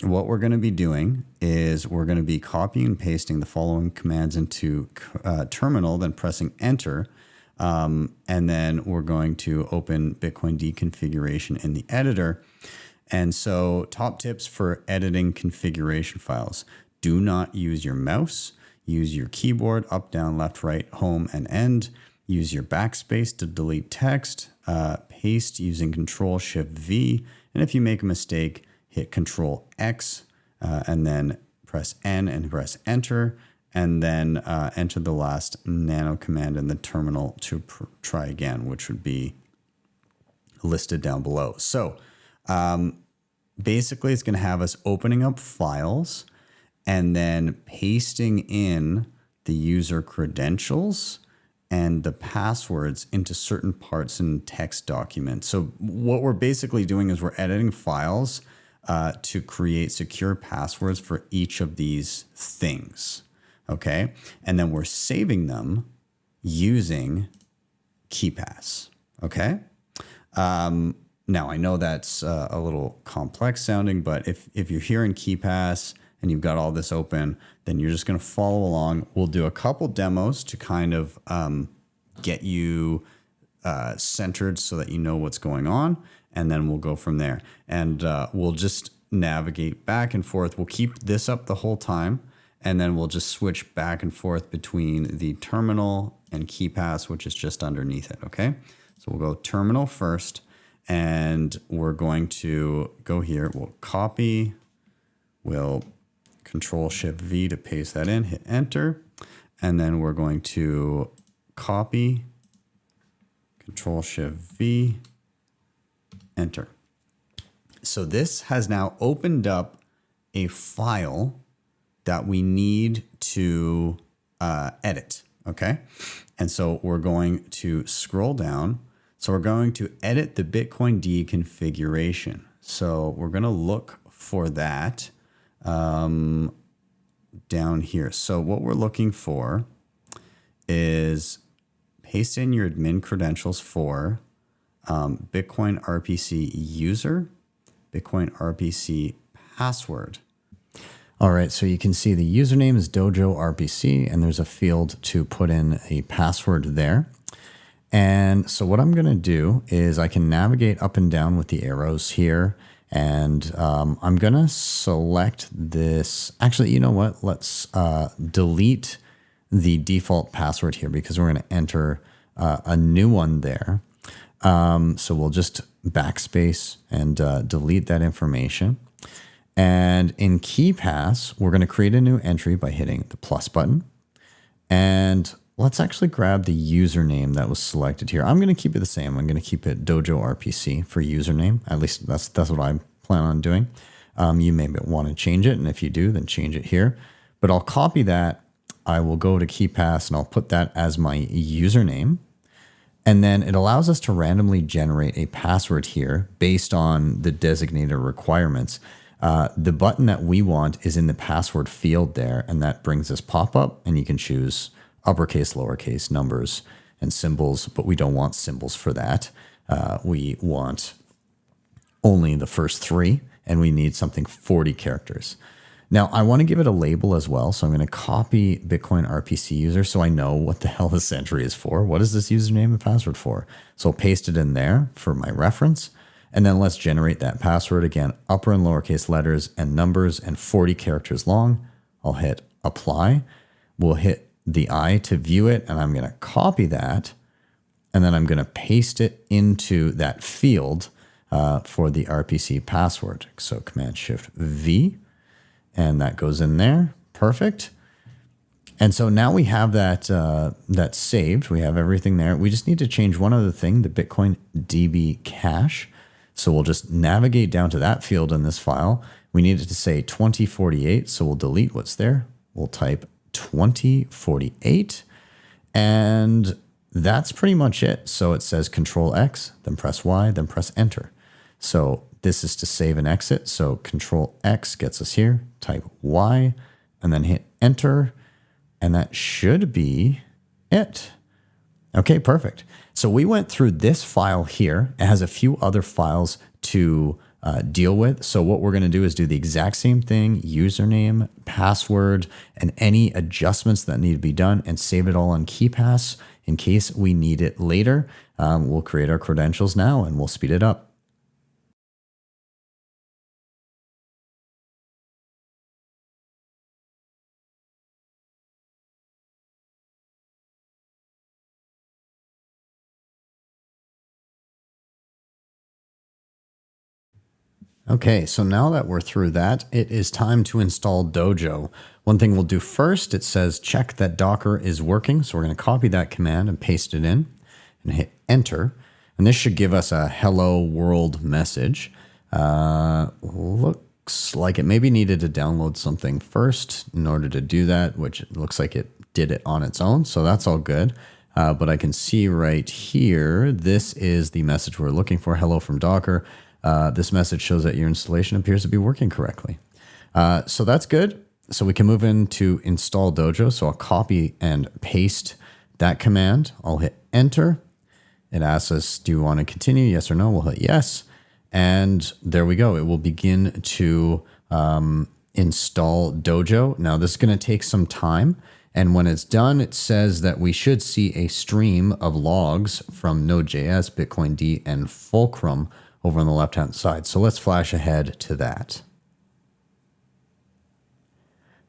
What we're going to be doing is we're going to be copying and pasting the following commands into terminal, then pressing enter. And then we're going to open Bitcoin D configuration in the editor. And so top tips for editing configuration files: do not use your mouse. Use your keyboard, up, down, left, right, home, and end. Use your backspace to delete text. Paste using Control-Shift-V. And if you make a mistake, hit Control-X, and then press N and press enter. And then enter the last nano command in the terminal to try again, which would be listed down below. So basically, it's going to have us opening up files and then pasting in the user credentials and the passwords into certain parts in text documents. So what we're basically doing is we're editing files to create secure passwords for each of these things, okay? And then we're saving them using KeyPass, okay? Now, I know that's a little complex sounding, but if you're here in KeyPass and you've got all this open, then you're just going to follow along. We'll do a couple demos to kind of get you centered so that you know what's going on, and then we'll go from there. And we'll just navigate back and forth. We'll keep this up the whole time, and then we'll just switch back and forth between the terminal and KeyPass, which is just underneath it, okay? So we'll go terminal first, and we're going to go here. We'll copy. We'll Control-Shift-V to paste that in, hit enter. And then we're going to copy, Control-Shift-V, enter. So this has now opened up a file that we need to edit, okay? And so we're going to scroll down. So we're going to edit the Bitcoin D configuration. So we're going to look for that down here. So what we're looking for is paste in your admin credentials for Bitcoin RPC user, Bitcoin RPC password. All right, so you can see the username is Dojo RPC, and there's a field to put in a password there. And so what I'm going to do is I can navigate up and down with the arrows here, and I'm going to select this. Actually, you know what? Let's delete the default password here because we're going to enter a new one there. So we'll just backspace and delete that information. And in KeyPass, we're going to create a new entry by hitting the plus button. And let's actually grab the username that was selected here. I'm going to keep it the same. I'm going to keep it Dojo RPC for username. At least that's what I plan on doing. You may want to change it. And if you do, then change it here. But I'll copy that. I will go to KeyPass and I'll put that as my username. And then it allows us to randomly generate a password here based on the designated requirements. The button that we want is in the password field there, and that brings this pop-up, and you can choose uppercase, lowercase, numbers, and symbols, but we don't want symbols for that. We want only the first three, and we need something 40 characters. Now, I want to give it a label as well, so I'm going to copy Bitcoin RPC user so I know what the hell this entry is for. What is this username and password for? So I'll paste it in there for my reference. And then let's generate that password again, upper and lowercase letters and numbers and 40 characters long. I'll hit apply. We'll hit the I to view it, and I'm going to copy that. And then I'm going to paste it into that field for the RPC password. So Command-Shift-V, and that goes in there. Perfect. And so now we have that saved. We have everything there. We just need to change one other thing, the Bitcoin DB cache. So we'll just navigate down to that field in this file. We need it to say 2048, so we'll delete what's there. We'll type 2048, and that's pretty much it. So it says Control X, then press Y, then press Enter. So this is to save and exit. So Control X gets us here, type Y, and then hit Enter, and that should be it. Okay, perfect. So we went through this file here. It has a few other files to deal with. So what we're going to do is do the exact same thing, username, password, and any adjustments that need to be done, and save it all on KeyPass in case we need it later. We'll create our credentials now and we'll speed it up. Okay, so now that we're through that, it is time to install Dojo. One thing we'll do first, it says check that Docker is working. So we're going to copy that command and paste it in and hit enter. And this should give us a hello world message. Looks like it maybe needed to download something first in order to do that, which it looks like it did it on its own. So that's all good. But I can see right here, this is the message we're looking for. Hello from Docker. This message shows that your installation appears to be working correctly. So that's good. So we can move into install Dojo. So I'll copy and paste that command. I'll hit enter. It asks us, do you want to continue? Yes or no? We'll hit yes. And there we go. It will begin to install Dojo. Now this is going to take some time. And when it's done, it says that we should see a stream of logs from Node.js, Bitcoin D, and Fulcrum over on the left-hand side. So let's flash ahead to that.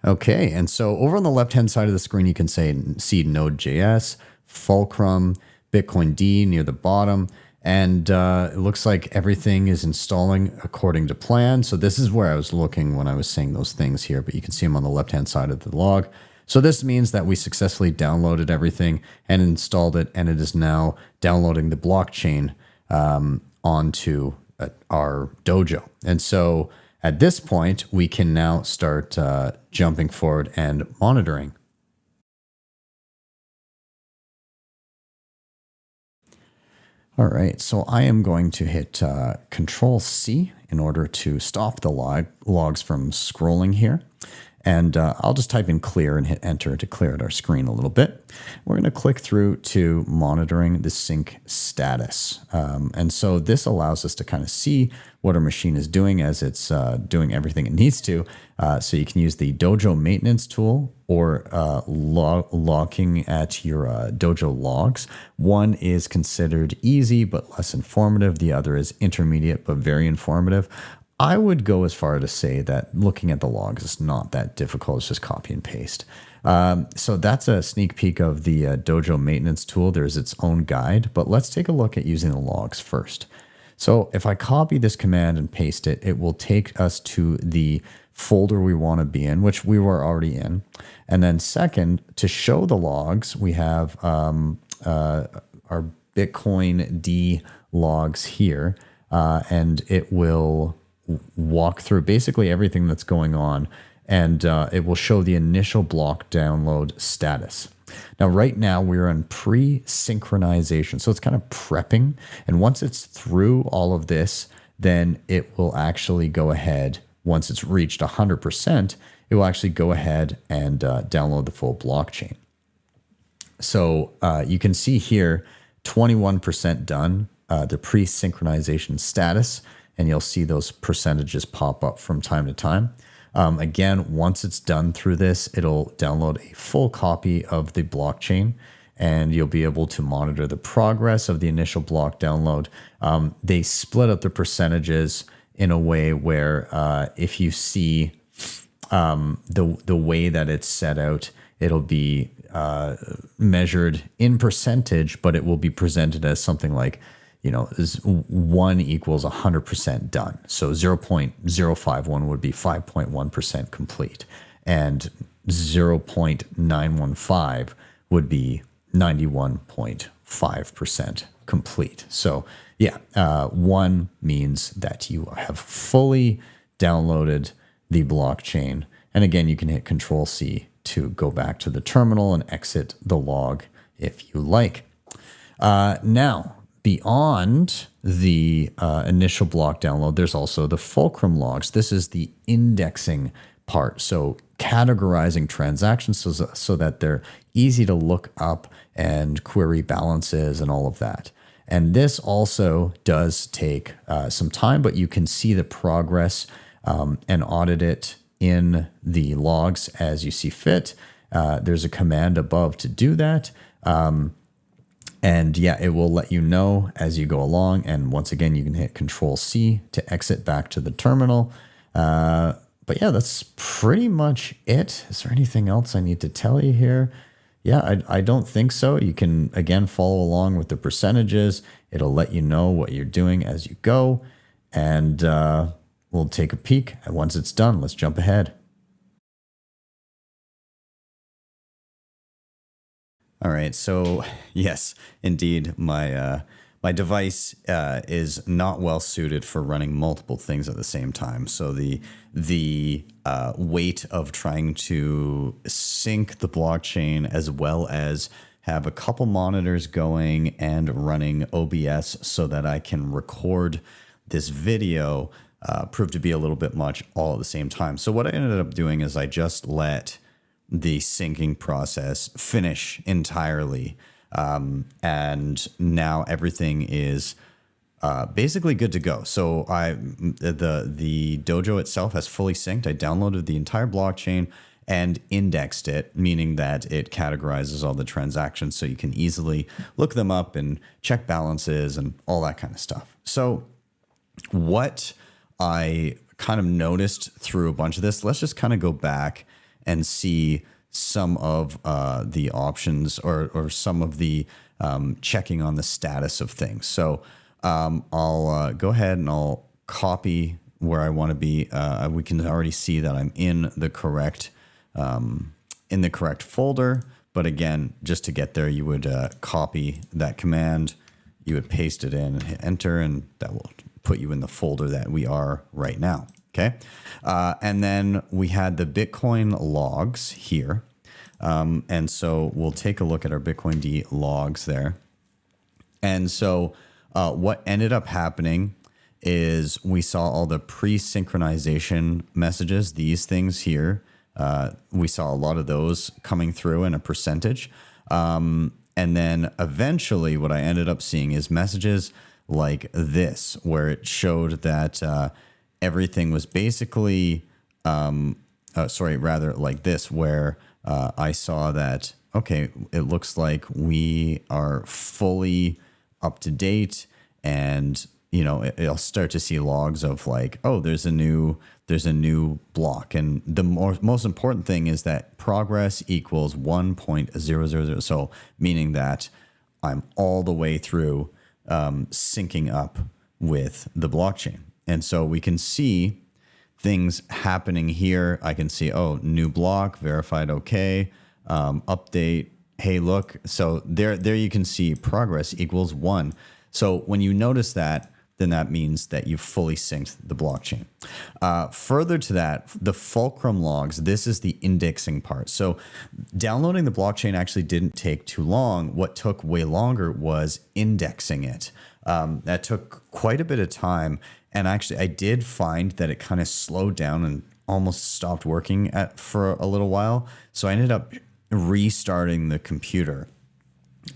Okay, and so over on the left-hand side of the screen, you can see Node.js, Fulcrum, Bitcoin D near the bottom, and it looks like everything is installing according to plan. So this is where I was looking when I was saying those things here, but you can see them on the left-hand side of the log. So this means that we successfully downloaded everything and installed it, and it is now downloading the blockchain onto our Dojo. And so at this point, we can now start jumping forward and monitoring. All right, so I am going to hit Control C in order to stop the logs from scrolling here. And I'll just type in clear and hit enter to clear out our screen a little bit. We're going to click through to monitoring the sync status. And so this allows us to kind of see what our machine is doing as it's doing everything it needs to. So you can use the Dojo maintenance tool or logging at your Dojo logs. One is considered easy but less informative. The other is intermediate but very informative. I would go as far to say that looking at the logs is not that difficult. It's just copy and paste. So that's a sneak peek of the Dojo maintenance tool. There's its own guide, but let's take a look at using the logs first. So if I copy this command and paste it, it will take us to the folder we want to be in, which we were already in. And then second, to show the logs, we have our Bitcoin D logs here, and it will walk through basically everything that's going on, and it will show the initial block download status. Now, right now we're in pre-synchronization, so it's kind of prepping. And once it's through all of this, then it will actually go ahead. Once it's reached 100%, it will actually go ahead and download the full blockchain. So you can see here, 21% done, the pre-synchronization status. And you'll see those percentages pop up from time to time. Again, once it's done through this, it'll download a full copy of the blockchain, and you'll be able to monitor the progress of the initial block download. They split up the percentages in a way where if you see the way that it's set out, it'll be measured in percentage, but it will be presented as something like, is 1 equals 100% done. So 0.051 would be 5.1% complete, and 0.915 would be 91.5% complete. So yeah, 1 means that you have fully downloaded the blockchain. And again, you can hit Control C to go back to the terminal and exit the log if you like. Now, beyond the initial block download, there's also the fulcrum logs. This is the indexing part. So categorizing transactions so that they're easy to look up and query balances and all of that. And this also does take some time, but you can see the progress and audit it in the logs as you see fit. There's a command above to do that. And yeah, it will let you know as you go along. And once again, you can hit Control C to exit back to the terminal. But yeah, that's pretty much it. Is there anything else I need to tell you here? Yeah, I don't think so. You can, again, follow along with the percentages. It'll let you know what you're doing as you go. And we'll take a peek. And once it's done, let's jump ahead. All right, so yes, indeed, my device is not well suited for running multiple things at the same time. So the weight of trying to sync the blockchain as well as have a couple monitors going and running OBS so that I can record this video proved to be a little bit much all at the same time. So what I ended up doing is I just let the syncing process finish entirely. And now everything is basically good to go. So the Dojo itself has fully synced. I downloaded the entire blockchain and indexed it, meaning that it categorizes all the transactions so you can easily look them up and check balances and all that kind of stuff. So what I kind of noticed through a bunch of this, let's just kind of go back and see some of the options or some of the checking on the status of things. So I'll go ahead and I'll copy where I want to be. We can already see that I'm in the correct folder. But again, just to get there, you would copy that command, you would paste it in and hit enter, and that will put you in the folder that we are right now. Okay. And then we had the Bitcoin logs here. And so we'll take a look at our Bitcoin D logs there. And so what ended up happening is we saw all the pre-synchronization messages, these things here. We saw a lot of those coming through in a percentage. And then eventually what I ended up seeing is messages like this, where it showed that everything was basically, rather like this, where I saw that, okay, it looks like we are fully up to date, and it'll start to see logs of like, oh, there's a new block, and the most important thing is that progress equals 1.000. So meaning that I'm all the way through syncing up with the blockchain, and so we can see things happening here. I can see, oh, new block verified, okay, update. Hey, look. So there you can see progress equals 1. So when you notice that, then that means that you've fully synced the blockchain. Further to that, the fulcrum logs, this is the indexing part. So downloading the blockchain actually didn't take too long. What took way longer was indexing it. That took quite a bit of time. And actually, I did find that it kind of slowed down and almost stopped working for a little while. So I ended up restarting the computer.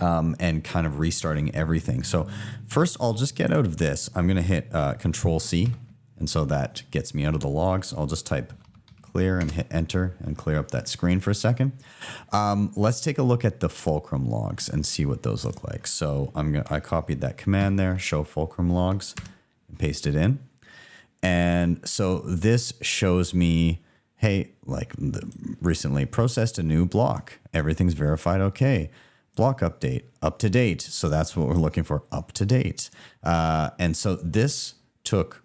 And kind of restarting everything. So first, I'll just get out of this. I'm going to hit Control C. And so that gets me out of the logs. I'll just type clear and hit enter and clear up that screen for a second. Let's take a look at the fulcrum logs and see what those look like. So I copied that command there, show fulcrum logs, and paste it in. And so this shows me, hey, like recently processed a new block. Everything's verified okay. Block update, up to date. So that's what we're looking for, up to date. And so this took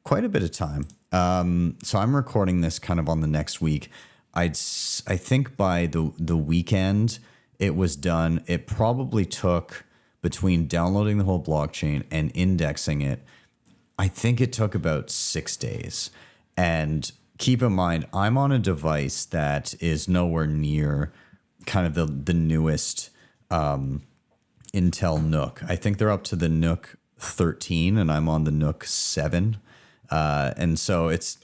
quite a bit of time. So I'm recording this kind of on the next week. I think by the weekend it was done. It probably took, between downloading the whole blockchain and indexing it, I think it took about 6 days. And keep in mind, I'm on a device that is nowhere near kind of the newest Intel NUC. I think they're up to the NUC 13 and I'm on the NUC 7. And so it's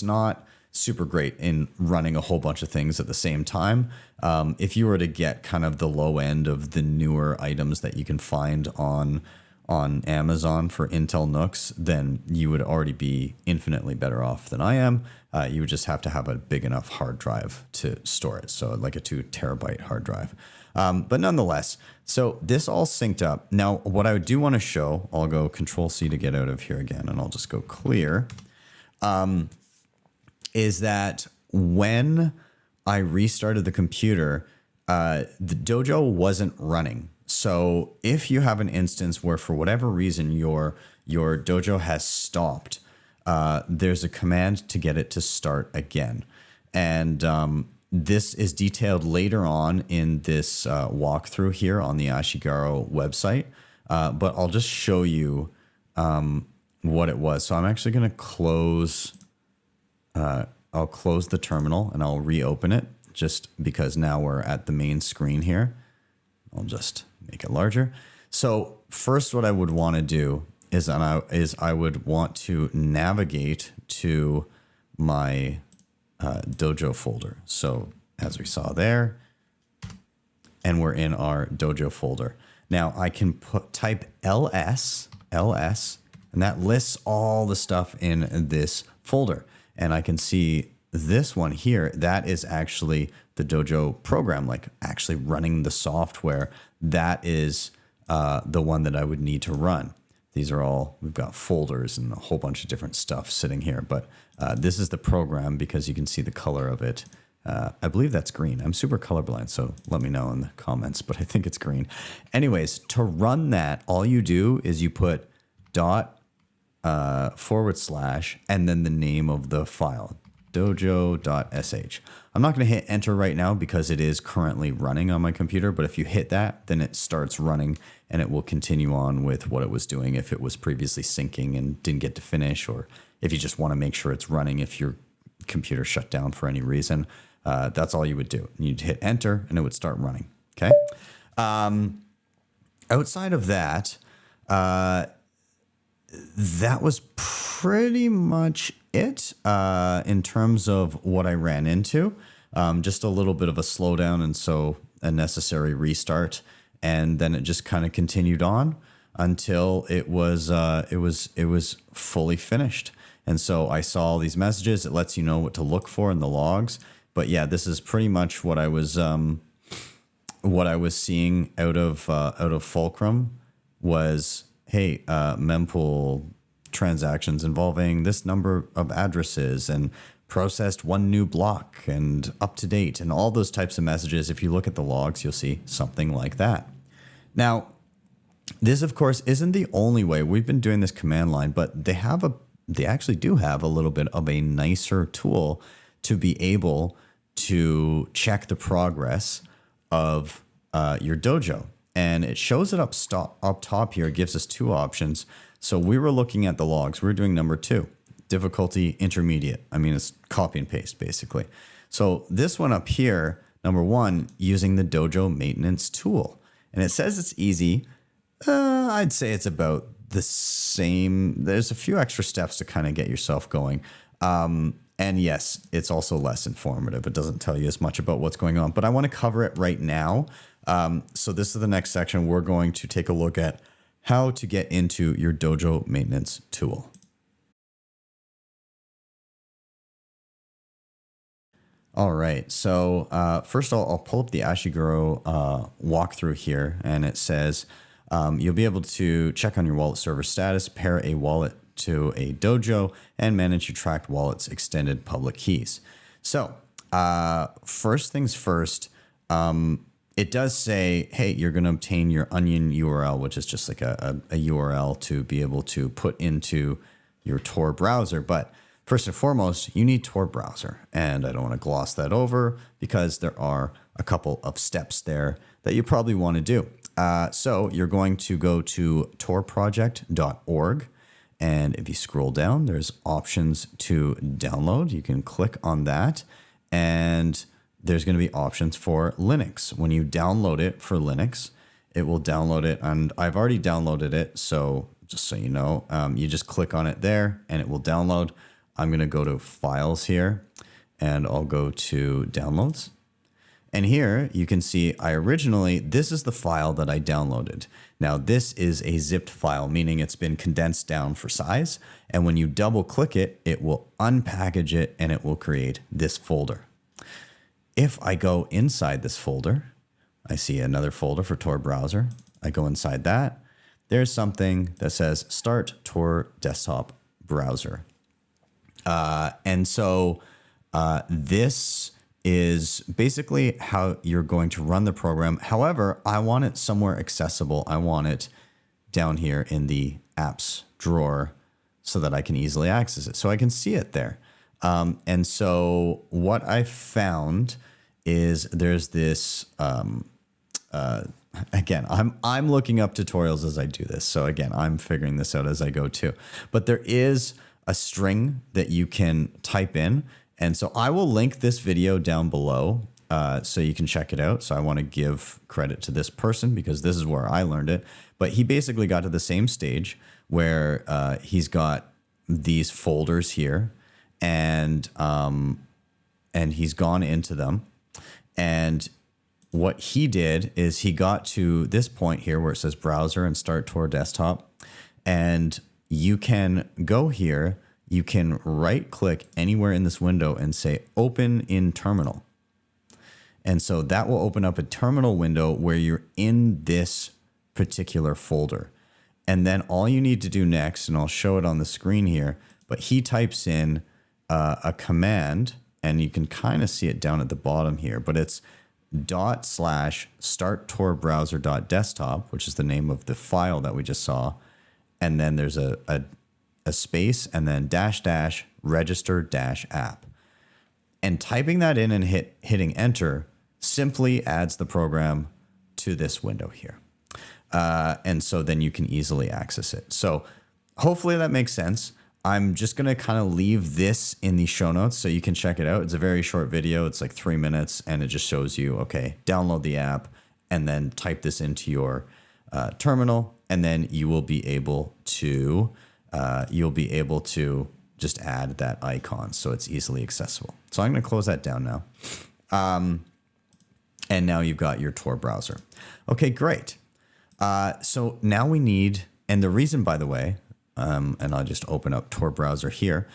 not super great in running a whole bunch of things at the same time. If you were to get kind of the low end of the newer items that you can find on Amazon for Intel NUCs, then you would already be infinitely better off than I am. You would just have to have a big enough hard drive to store it. So like a 2 terabyte hard drive. But nonetheless, so this all synced up. Now, what I do want to show, I'll go Control C to get out of here again, and I'll just go clear, is that when I restarted the computer, the Dojo wasn't running. So if you have an instance where for whatever reason your Dojo has stopped, there's a command to get it to start again. And this is detailed later on in this walkthrough here on the Ashigaru website. But I'll just show you what it was. So I'm actually going to close, I'll close the terminal and I'll reopen it just because now we're at the main screen here. I'll just make it larger. So first what I would want to do is I would want to navigate to my Dojo folder. So as we saw there, and we're in our Dojo folder. Now I can type ls, and that lists all the stuff in this folder. And I can see this one here, that is actually the Dojo program, like actually running the software. That is the one that I would need to run. These are all, we've got folders and a whole bunch of different stuff sitting here, but this is the program because you can see the color of it. I believe that's green. I'm super colorblind, so let me know in the comments, but I think it's green. Anyways, to run that, all you do is you put dot / and then the name of the file, dojo.sh. I'm not going to hit enter right now because it is currently running on my computer, but if you hit that, then it starts running and it will continue on with what it was doing if it was previously syncing and didn't get to finish, or if you just want to make sure it's running if your computer shut down for any reason. That's all you would do. You'd hit enter and it would start running. Okay. outside of that, that was pretty much it in terms of what I ran into. Just a little bit of a slowdown, and so a necessary restart, and then it just kind of continued on until it was fully finished. And so I saw all these messages. It lets you know what to look for in the logs. But yeah, this is pretty much what I was seeing out of Fulcrum was, hey, mempool transactions involving this number of addresses and processed one new block and up to date and all those types of messages. If you look at the logs, you'll see something like that. Now, this, of course, isn't the only way. We've been doing this command line, but they actually do have a little bit of a nicer tool to be able to check the progress of your dojo. And it shows it up top here. It gives us two options. So we were looking at the logs. We're doing number 2, difficulty intermediate. I mean, it's copy and paste basically. So this one up here, number 1, using the dojo maintenance tool. And it says it's easy. I'd say it's about the same. There's a few extra steps to kind of get yourself going. And yes, it's also less informative. It doesn't tell you as much about what's going on, but I want to cover it right now. So this is the next section. We're going to take a look at how to get into your dojo maintenance tool. All right. So first I'll pull up the Ashigaru walkthrough here, and it says you'll be able to check on your wallet server status, pair a wallet to a dojo, and manage your tracked wallet's extended public keys. So first things first, it does say, hey, you're going to obtain your onion URL, which is just like a URL to be able to put into your Tor browser. But first and foremost, you need Tor Browser. And I don't want to gloss that over because there are a couple of steps there that you probably want to do. So you're going to go to torproject.org. And if you scroll down, there's options to download. You can click on that. And there's going to be options for Linux. When you download it for Linux, it will download it. And I've already downloaded it. So just so you know, you just click on it there and it will download. I'm going to go to Files here and I'll go to Downloads. And here you can see this is the file that I downloaded. Now this is a zipped file, meaning it's been condensed down for size. And when you double click it, it will unpackage it and it will create this folder. If I go inside this folder, I see another folder for Tor Browser. I go inside that. There's something that says Start Tor Desktop Browser. And so this is basically how you're going to run the program. However, I want it somewhere accessible. I want it down here in the apps drawer so that I can easily access it. So I can see it there. And so what I found is there's this, again, I'm looking up tutorials as I do this. So again, I'm figuring this out as I go too. But there is a string that you can type in. And so I will link this video down below so you can check it out. So I want to give credit to this person because this is where I learned it. But he basically got to the same stage where he's got these folders here and he's gone into them. And what he did is he got to this point here where it says browser and start Tor desktop. And you can go here. You can right click anywhere in this window and say open in terminal. And so that will open up a terminal window where you're in this particular folder. And then all you need to do next, and I'll show it on the screen here, but he types in a command, and you can kind of see it down at the bottom here, but it's ./starttorbrowser.desktop, which is the name of the file that we just saw. And then there's a space and then -- register - app. And typing that in and hitting enter simply adds the program to this window here. And so then you can easily access it. So hopefully that makes sense. I'm just going to kind of leave this in the show notes so you can check it out. It's a very short video. It's like 3 minutes and it just shows you, okay, download the app and then type this into your terminal, and then you will be able to just add that icon so it's easily accessible. So I'm going to close that down now. And now you've got your Tor browser. Okay, great. So now we need, and the reason, by the way, and I'll just open up Tor browser here.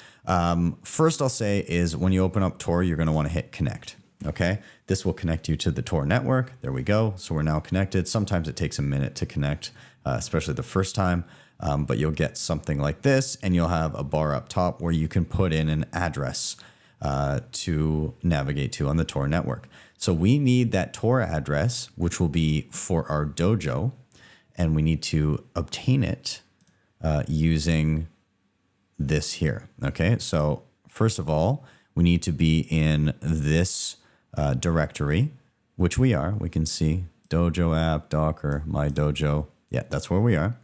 First I'll say is when you open up Tor, you're going to want to hit connect. Okay, this will connect you to the Tor network. There we go. So we're now connected. Sometimes it takes a minute to connect, especially the first time. But you'll get something like this, and you'll have a bar up top where you can put in an address to navigate to on the Tor network. So we need that Tor address, which will be for our dojo, and we need to obtain it using this here. Okay, so first of all, we need to be in this directory, which we are. We can see Dojo app, Docker, my dojo. Yeah, that's where we are.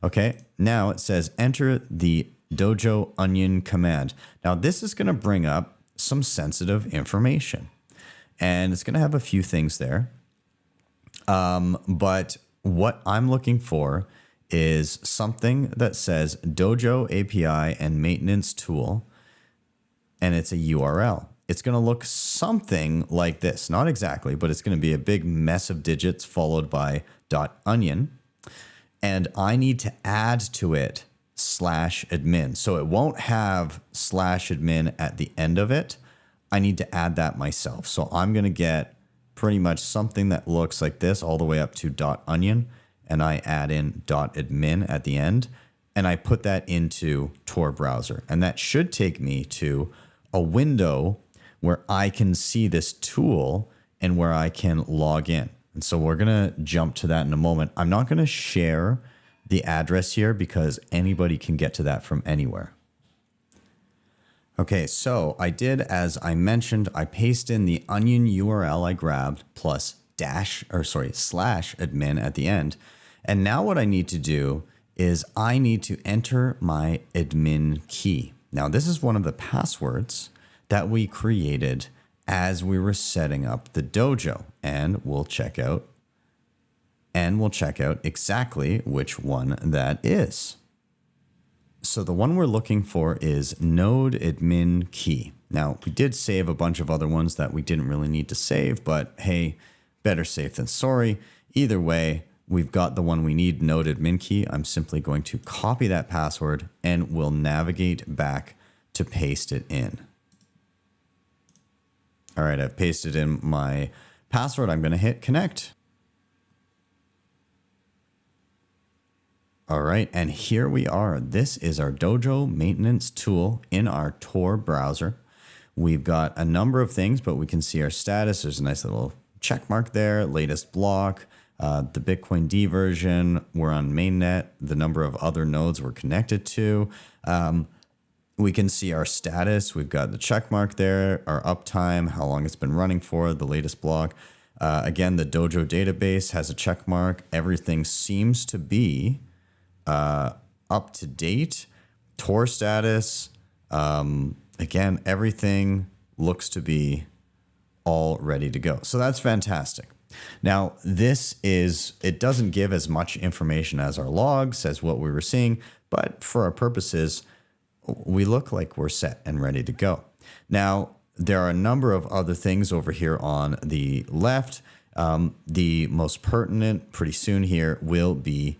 Okay, now it says enter the Dojo onion command. Now this is going to bring up some sensitive information, and it's going to have a few things there. But what I'm looking for is something that says Dojo API and maintenance tool, and it's a URL. It's going to look something like this. Not exactly, but it's going to be a big mess of digits followed by .onion. And I need to add to it /admin. So it won't have /admin at the end of it. I need to add that myself. So I'm going to get pretty much something that looks like this all the way up to .onion. And I add in .admin at the end. And I put that into Tor browser. And that should take me to a window where I can see this tool and where I can log in. And so we're going to jump to that in a moment. I'm not going to share the address here because anybody can get to that from anywhere. Okay, so I did, as I mentioned, I paste in the onion URL I grabbed plus /admin at the end. And now what I need to do is I need to enter my admin key. Now this is one of the passwords that we created as we were setting up the dojo, and we'll check out exactly which one that is. So the one we're looking for is node admin key. Now we did save a bunch of other ones that we didn't really need to save, but hey, better safe than sorry. Either way, we've got the one we need, node admin key. I'm simply going to copy that password and we'll navigate back to paste it in. All right, I've pasted in my password. I'm going to hit connect. All right, and here we are. This is our Dojo maintenance tool in our Tor browser. We've got a number of things, but we can see our status. There's a nice little check mark there, latest block, the Bitcoin D version. We're on mainnet, the number of other nodes we're connected to. We can see our status. We've got the check mark there, our uptime, how long it's been running for, the latest block. Again, the Dojo database has a check mark. Everything seems to be up to date. Tor status. Again, everything looks to be all ready to go. So that's fantastic. Now, it doesn't give as much information as our logs, as what we were seeing, but for our purposes, we look like we're set and ready to go. Now, there are a number of other things over here on the left. The most pertinent pretty soon here will be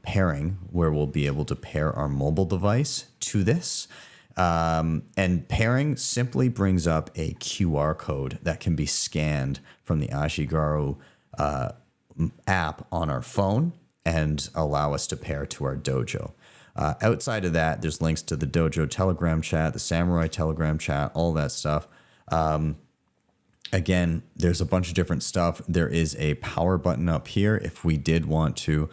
pairing, where we'll be able to pair our mobile device to this. And pairing simply brings up a QR code that can be scanned from the Ashigaru app on our phone and allow us to pair to our dojo. Outside of that, there's links to the Dojo Telegram chat, the Samourai Telegram chat, all that stuff. Again, there's a bunch of different stuff. There is a power button up here if we did want to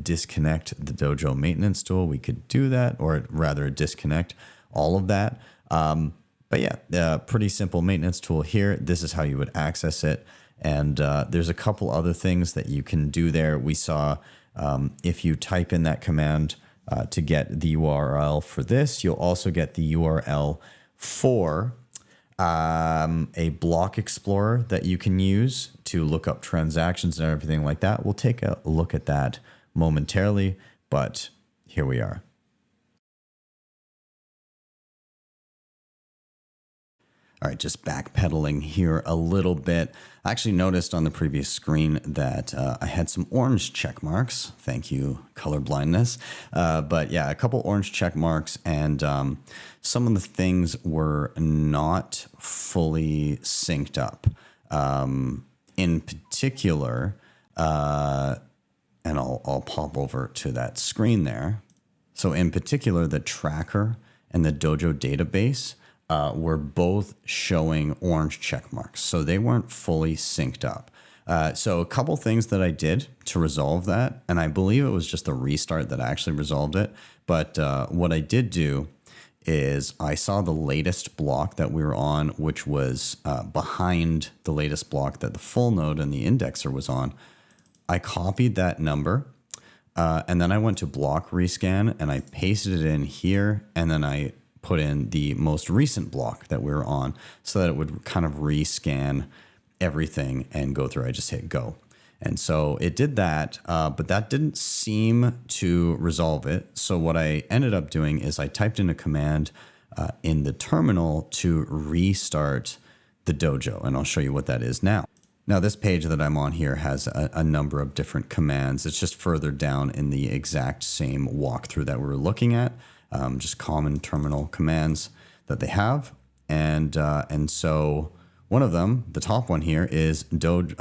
disconnect the Dojo maintenance tool, we could do that, or rather disconnect all of that. But yeah, pretty simple maintenance tool here. This is how you would access it. And there's a couple other things that you can do there. We saw if you type in that command to get the URL for this, you'll also get the URL for A block explorer that you can use to look up transactions and everything like that. We'll take a look at that momentarily, but here we are. All right, just backpedaling here a little bit. I actually noticed on the previous screen that I had some orange check marks. Thank you, color blindness. But yeah, a couple orange check marks, and some of the things were not fully synced up. In particular, and I'll pop over to that screen there. So in particular, the tracker and the Dojo database were both showing orange check marks. So they weren't fully synced up. So a couple things that I did to resolve that, and I believe it was just a restart that actually resolved it. But what I did do is I saw the latest block that we were on, which was behind the latest block that the full node and the indexer was on. I copied that number, and then I went to block rescan and I pasted it in here, and then I put in the most recent block that we were on so that it would kind of rescan everything and go through. I just hit go. And so it did that, but that didn't seem to resolve it. So what I ended up doing is I typed in a command in the terminal to restart the Dojo, and I'll show you what that is now. Now, this page that I'm on here has a number of different commands. It's just further down in the exact same walkthrough that we were looking at, just common terminal commands that they have. And so one of them, the top one here, is ./dojo.sh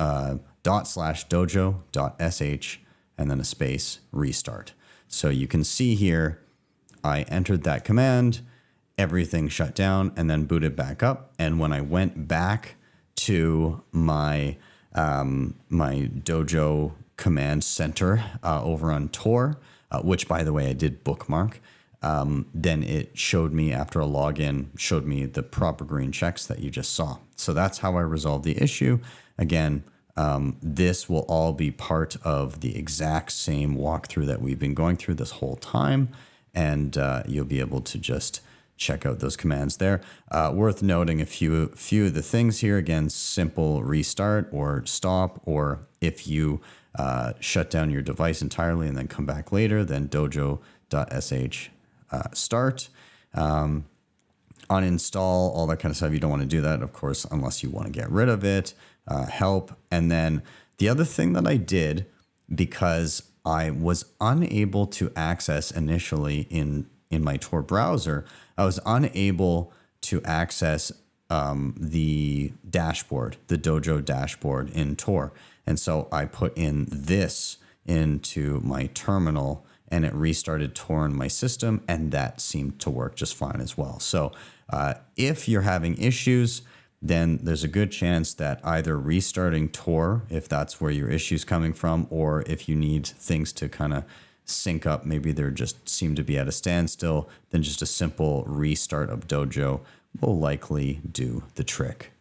and then a space restart. So you can see here, I entered that command, everything shut down and then booted back up. And when I went back to my my Dojo command center over on Tor, which by the way I did bookmark, then it showed me after a login, showed me the proper green checks that you just saw. So that's how I resolved the issue. Again, this will all be part of the exact same walkthrough that we've been going through this whole time, and you'll be able to just check out those commands there. Worth noting a few of the things here. Again, simple restart or stop, or if you shut down your device entirely and then come back later, then dojo.sh start. Uninstall, all that kind of stuff. You don't want to do that, of course, unless you want to get rid of it. Help. And then the other thing that I did, because I was unable to access initially in my Tor browser, I was unable to access the dashboard, the Dojo dashboard in Tor. And so I put in this into my terminal and it restarted Tor in my system, and that seemed to work just fine as well. So if you're having issues, then there's a good chance that either restarting Tor, if that's where your issue's coming from, or if you need things to kind of sync up, maybe they just seem to be at a standstill, then just a simple restart of Dojo will likely do the trick.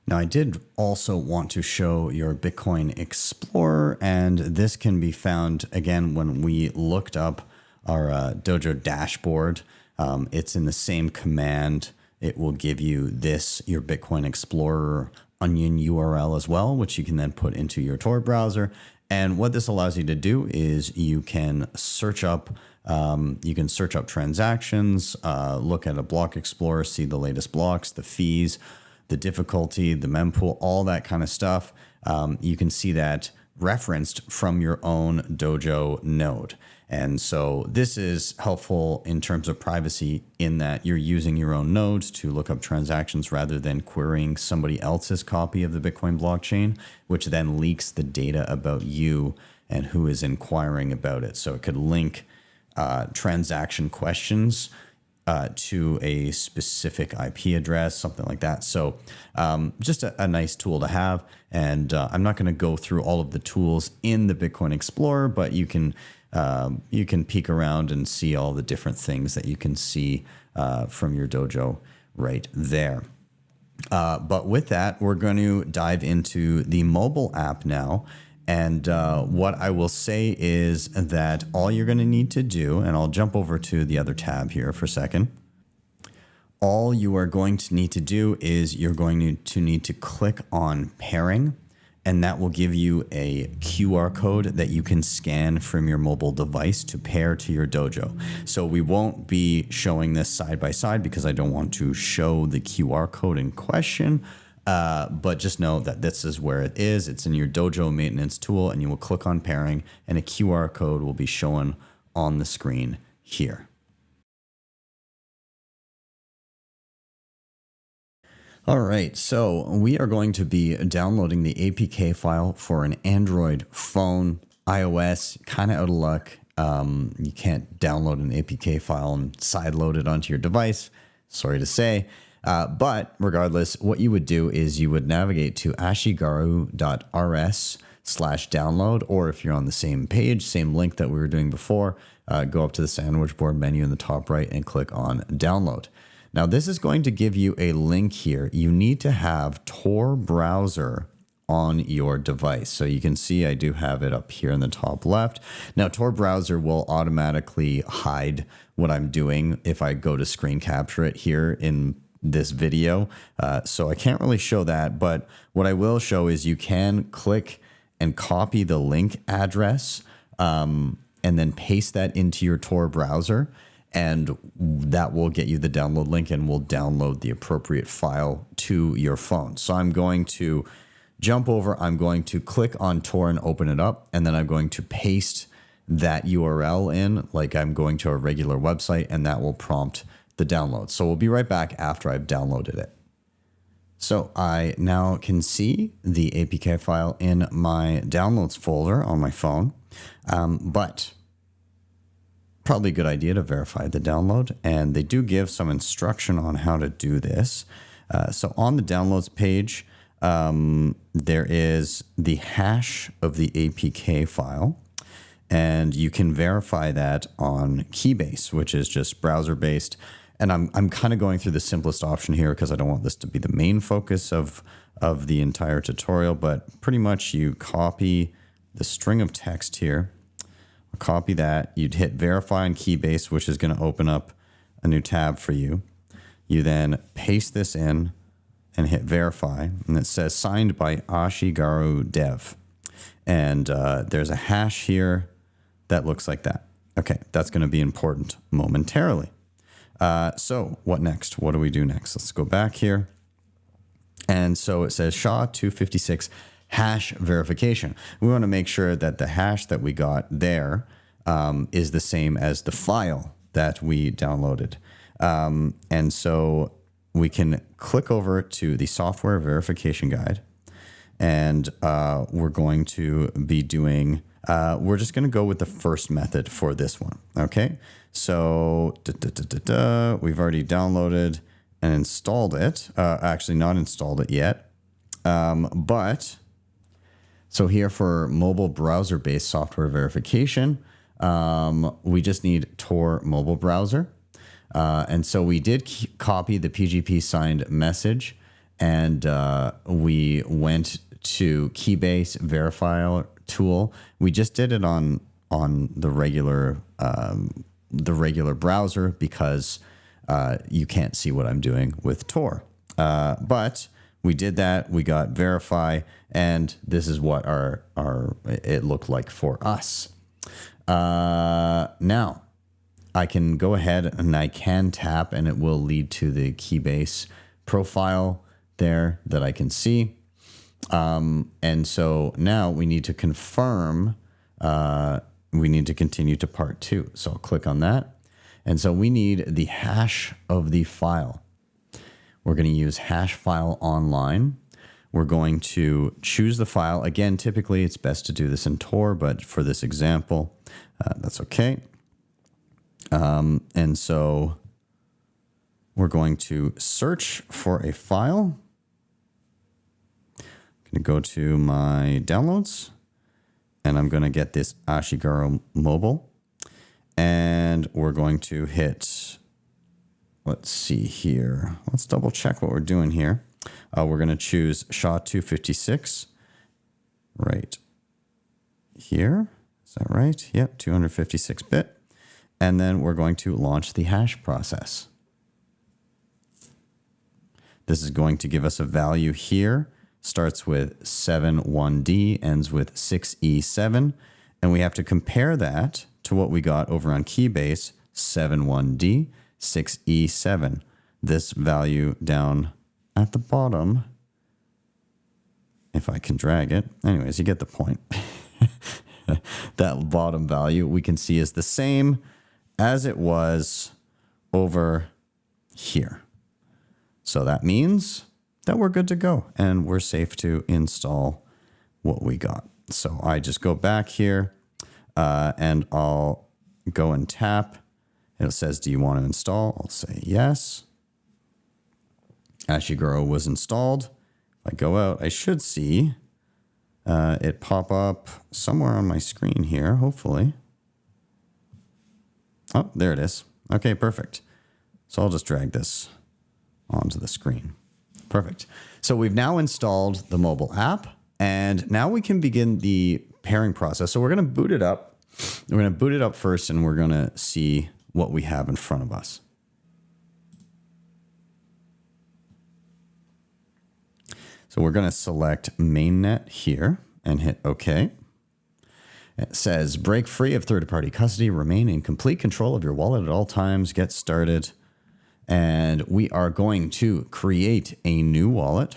Now, I did also want to show your Bitcoin Explorer, and this can be found, again, when we looked up our Dojo dashboard. It's in the same command. It will give you this, your Bitcoin Explorer onion URL as well, which you can then put into your Tor browser. And what this allows you to do is you can search up transactions, look at a block explorer, see the latest blocks, the fees, the difficulty, the mempool, all that kind of stuff. You can see that referenced from your own Dojo node. And so this is helpful in terms of privacy in that you're using your own nodes to look up transactions rather than querying somebody else's copy of the Bitcoin blockchain, which then leaks the data about you and who is inquiring about it. So it could link transaction questions to a specific IP address, something like that. So just a nice tool to have. And I'm not going to go through all of the tools in the Bitcoin Explorer, but you can peek around and see all the different things that you can see from your Dojo right there. But with that, we're going to dive into the mobile app now. And what I will say is that all you're going to need to do, and I'll jump over to the other tab here for a second. All you are going to need to do is you're going to need to click on pairing, and that will give you a QR code that you can scan from your mobile device to pair to your Dojo. So we won't be showing this side by side because I don't want to show the QR code in question. But just know that this is where it is. It's in your Dojo maintenance tool, and you will click on pairing, and a QR code will be shown on the screen here. All right, so we are going to be downloading the APK file for an Android phone. iOS, kind of out of luck. You can't download an APK file and sideload it onto your device. Sorry to say. But regardless, what you would do is you would navigate to ashigaru.rs/download, or if you're on the same page, same link that we were doing before, go up to the sandwich board menu in the top right and click on download. Now, this is going to give you a link here. You need to have Tor Browser on your device. So you can see I do have it up here in the top left. Now, Tor Browser will automatically hide what I'm doing if I go to screen capture it here in this video. So I can't really show that, but what I will show is you can click and copy the link address and then paste that into your Tor browser. And that will get you the download link and will download the appropriate file to your phone. So I'm going to jump over, I'm going to click on Tor and open it up, and then I'm going to paste that URL in like I'm going to a regular website, and that will prompt the download. So we'll be right back after I've downloaded it. So I now can see the APK file in my downloads folder on my phone, but probably a good idea to verify the download, and they do give some instruction on how to do this. So on the downloads page, there is the hash of the APK file, and you can verify that on Keybase, which is just browser-based. And I'm kind of going through the simplest option here because I don't want this to be the main focus of the entire tutorial, but pretty much you copy the string of text here, copy that, you'd hit verify on Keybase, which is going to open up a new tab for you. You then paste this in and hit verify, and it says signed by Ashigaru Dev. And there's a hash here that looks like that. Okay, that's going to be important momentarily. So what next? What do we do next? Let's go back here. And so it says SHA-256 hash verification. We want to make sure that the hash that we got there is the same as the file that we downloaded. And so we can click over to the software verification guide, and we're going to be doing, we're just going to go with the first method for this one. Okay. So we've already downloaded and installed it. Actually not installed it yet. But so here for mobile browser-based software verification, we just need Tor mobile browser. And so we did copy the PGP signed message, and we went to Keybase verifier tool. We just did it on the regular browser because you can't see what I'm doing with Tor. But we did that. We got verify, and this is what it looked like for us. Now, I can go ahead and I can tap, and it will lead to the Keybase profile there that I can see. And so now we need to confirm. We need to continue to part 2. So I'll click on that. And so we need the hash of the file. We're going to use hash file online. We're going to choose the file. Again, typically it's best to do this in Tor, but for this example, that's okay. And so we're going to search for a file. I'm going to go to my downloads, and I'm going to get this Ashigaru mobile, and we're going to hit, let's see here. Let's double check what we're doing here. We're going to choose SHA-256. Right here. Is that right? Yep, 256-bit. And then we're going to launch the hash process. This is going to give us a value here. Starts with 71D, ends with 6E7. And we have to compare that to what we got over on Keybase, 71D, 6E7. This value down at the bottom, if I can drag it. Anyways, you get the point. That bottom value we can see is the same as it was over here. So that means that we're good to go and we're safe to install what we got. So I just go back here and I'll go and tap. It says, do you want to install? I'll say yes. Ashigaru was installed. If I go out, I should see it pop up somewhere on my screen here, hopefully. Oh, there it is. Okay, perfect. So I'll just drag this onto the screen. Perfect. So we've now installed the mobile app, and now we can begin the pairing process. So we're going to boot it up. We're going to boot it up first, and we're going to see what we have in front of us. So we're going to select mainnet here and hit OK. It says, break free of third-party custody, remain in complete control of your wallet at all times, get started. And we are going to create a new wallet.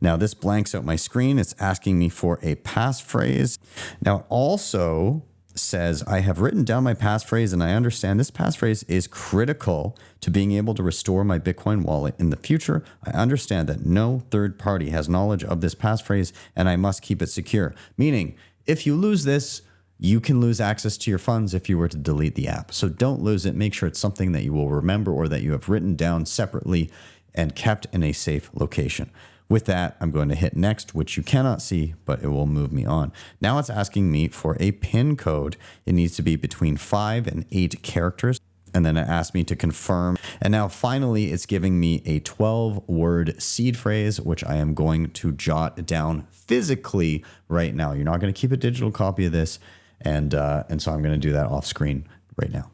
Now this blanks out my screen. It's asking me for a passphrase. Now it also says I have written down my passphrase and I understand this passphrase is critical to being able to restore my Bitcoin wallet in the future. I understand that no third party has knowledge of this passphrase and I must keep it secure. Meaning, if you lose this, you can lose access to your funds if you were to delete the app. So don't lose it. Make sure it's something that you will remember or that you have written down separately and kept in a safe location. With that, I'm going to hit next, which you cannot see, but it will move me on. Now it's asking me for a PIN code. It needs to be between 5 and 8 characters. And then it asked me to confirm. And now finally, it's giving me a 12-word seed phrase, which I am going to jot down physically right now. You're not going to keep a digital copy of this. And so I'm going to do that off screen right now.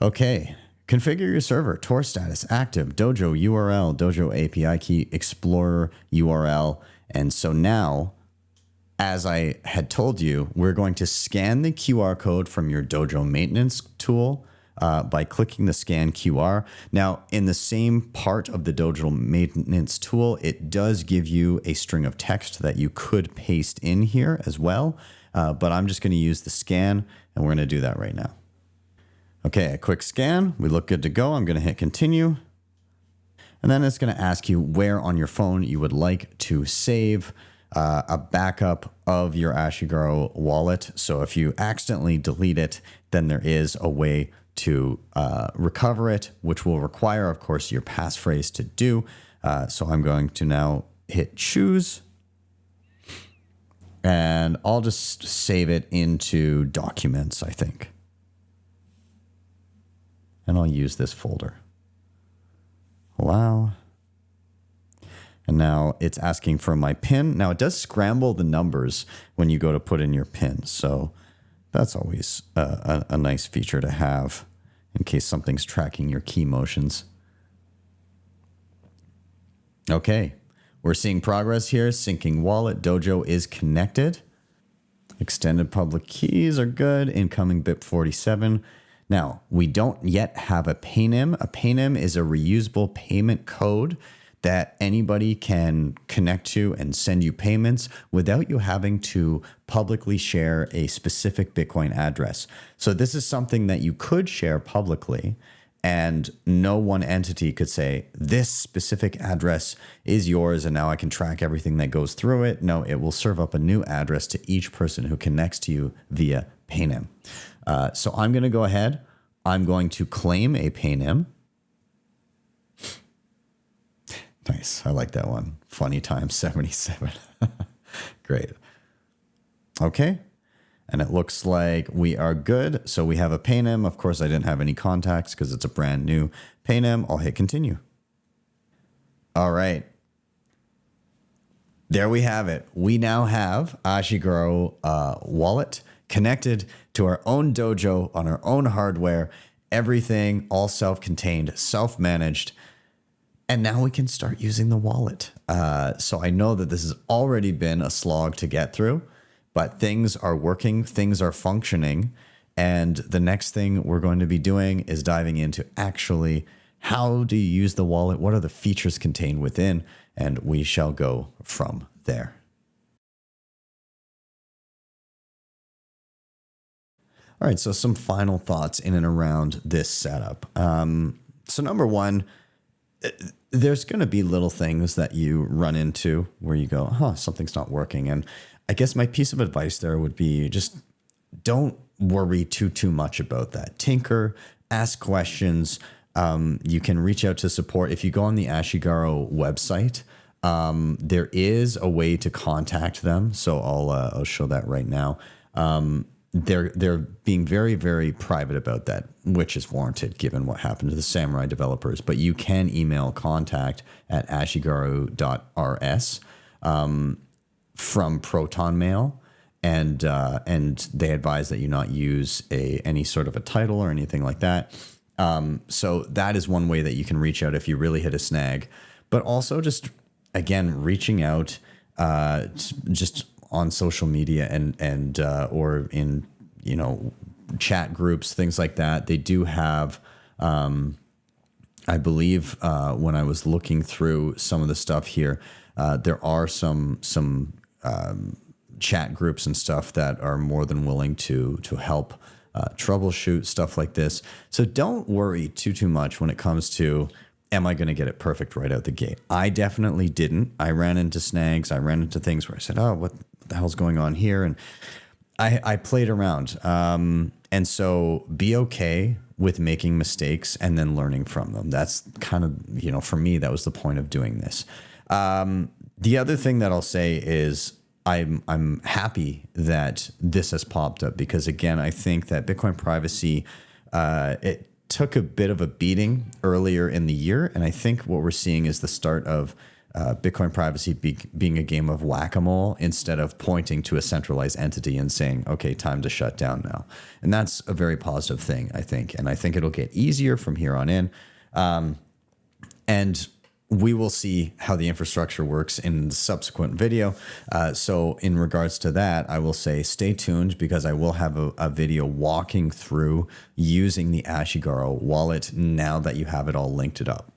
Okay. Configure your server, Tor status, active, Dojo URL, Dojo API key, Explorer URL. And so now, as I had told you, we're going to scan the QR code from your Dojo maintenance tool by clicking the scan QR. Now, in the same part of the Dojo maintenance tool, it does give you a string of text that you could paste in here as well. But I'm just going to use the scan, and we're going to do that right now. Okay, a quick scan. We look good to go. I'm going to hit continue. And then it's going to ask you where on your phone you would like to save a backup of your Ashigaru wallet. So if you accidentally delete it, then there is a way to recover it, which will require, of course, your passphrase to do. So I'm going to now hit choose. And I'll just save it into documents, I think. And I'll use this folder. Allow. And now it's asking for my PIN. Now it does scramble the numbers when you go to put in your PIN. So that's always a nice feature to have in case something's tracking your key motions. Okay, we're seeing progress here. Syncing wallet. Dojo is connected. Extended public keys are good. Incoming BIP47. Now, we don't yet have a paynim. A paynim is a reusable payment code that anybody can connect to and send you payments without you having to publicly share a specific Bitcoin address. So this is something that you could share publicly, and no one entity could say, this specific address is yours, and now I can track everything that goes through it. No, it will serve up a new address to each person who connects to you via paynim. So I'm going to go ahead. I'm going to claim a paynim. Nice. I like that one. Funny times 77. Great. Okay. And it looks like we are good. So we have a paynim. Of course, I didn't have any contacts because it's a brand new paynim. I'll hit continue. All right. there we have it. We now have Ashigaru Wallet connected to our own dojo on our own hardware. Everything all self-contained, self-managed. And now we can start using the wallet. So I know that this has already been a slog to get through, but things are working, things are functioning. And the next thing we're going to be doing is diving into actually how do you use the wallet? What are the features contained within? And we shall go from there. All right, so some final thoughts in and around this setup. So number one, there's going to be little things that you run into where you go, something's not working. And I guess my piece of advice there would be just don't worry too much about that. Tinker, ask questions. You can reach out to support. If you go on the Ashigaru website, there is a way to contact them. So I'll show that right now. They're being very, very private about that, which is warranted given what happened to the Samourai developers. But you can email contact at ashigaru.rs from Proton Mail, and they advise that you not use any sort of a title or anything like that. So that is one way that you can reach out if you really hit a snag. But also just, again, reaching out just on social media and or in, chat groups, things like that. They do have, I believe when I was looking through some of the stuff here, there are some chat groups and stuff that are more than willing to help troubleshoot stuff like this. So don't worry too much when it comes to, am I going to get it perfect right out the gate? I definitely didn't. I ran into snags. I ran into things where I said, what the hell's going on here? And I played around. And so be okay with making mistakes and then learning from them. That's kind of, for me, that was the point of doing this. The other thing that I'll say is I'm happy that this has popped up because, again, I think that Bitcoin privacy, it took a bit of a beating earlier in the year. And I think what we're seeing is the start of Bitcoin privacy being a game of whack-a-mole instead of pointing to a centralized entity and saying, okay, time to shut down now. And that's a very positive thing, I think. And I think it'll get easier from here on in. And we will see how the infrastructure works in the subsequent video. So in regards to that, I will say stay tuned because I will have a video walking through using the Ashigaru wallet now that you have it all linked it up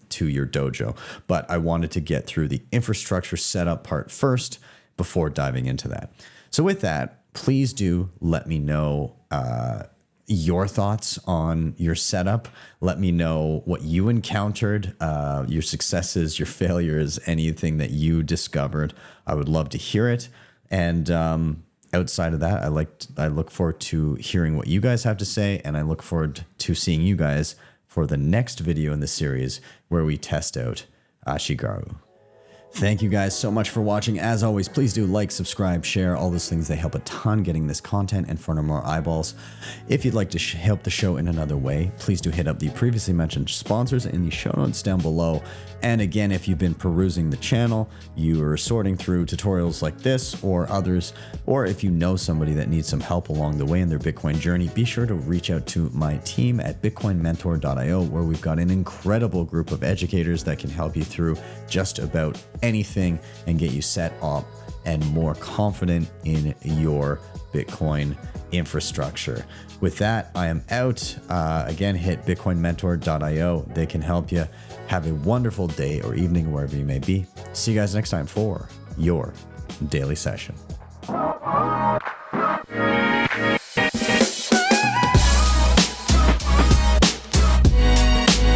to your dojo. But I wanted to get through the infrastructure setup part first before diving into that. So with that, please do let me know your thoughts on your setup. Let me know what you encountered, your successes, your failures, anything that you discovered. I would love to hear it. And outside of that, I look forward to hearing what you guys have to say, and I look forward to seeing you guys for the next video in the series where we test out Ashigaru. Thank you guys so much for watching. As always, please do like, subscribe, share, all those things. They help a ton getting this content in front of more eyeballs. If you'd like to help the show in another way, please do hit up the previously mentioned sponsors in the show notes down below. And again, if you've been perusing the channel, you are sorting through tutorials like this or others, or if you know somebody that needs some help along the way in their Bitcoin journey, be sure to reach out to my team at bitcoinmentor.io, where we've got an incredible group of educators that can help you through just about anything and get you set up and more confident in your Bitcoin infrastructure. With that, I am out. Again, hit bitcoinmentor.io. They can help you. Have a wonderful day or evening, wherever you may be. See you guys next time for your daily session.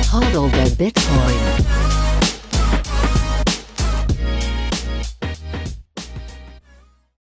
Hodl the Bitcoin.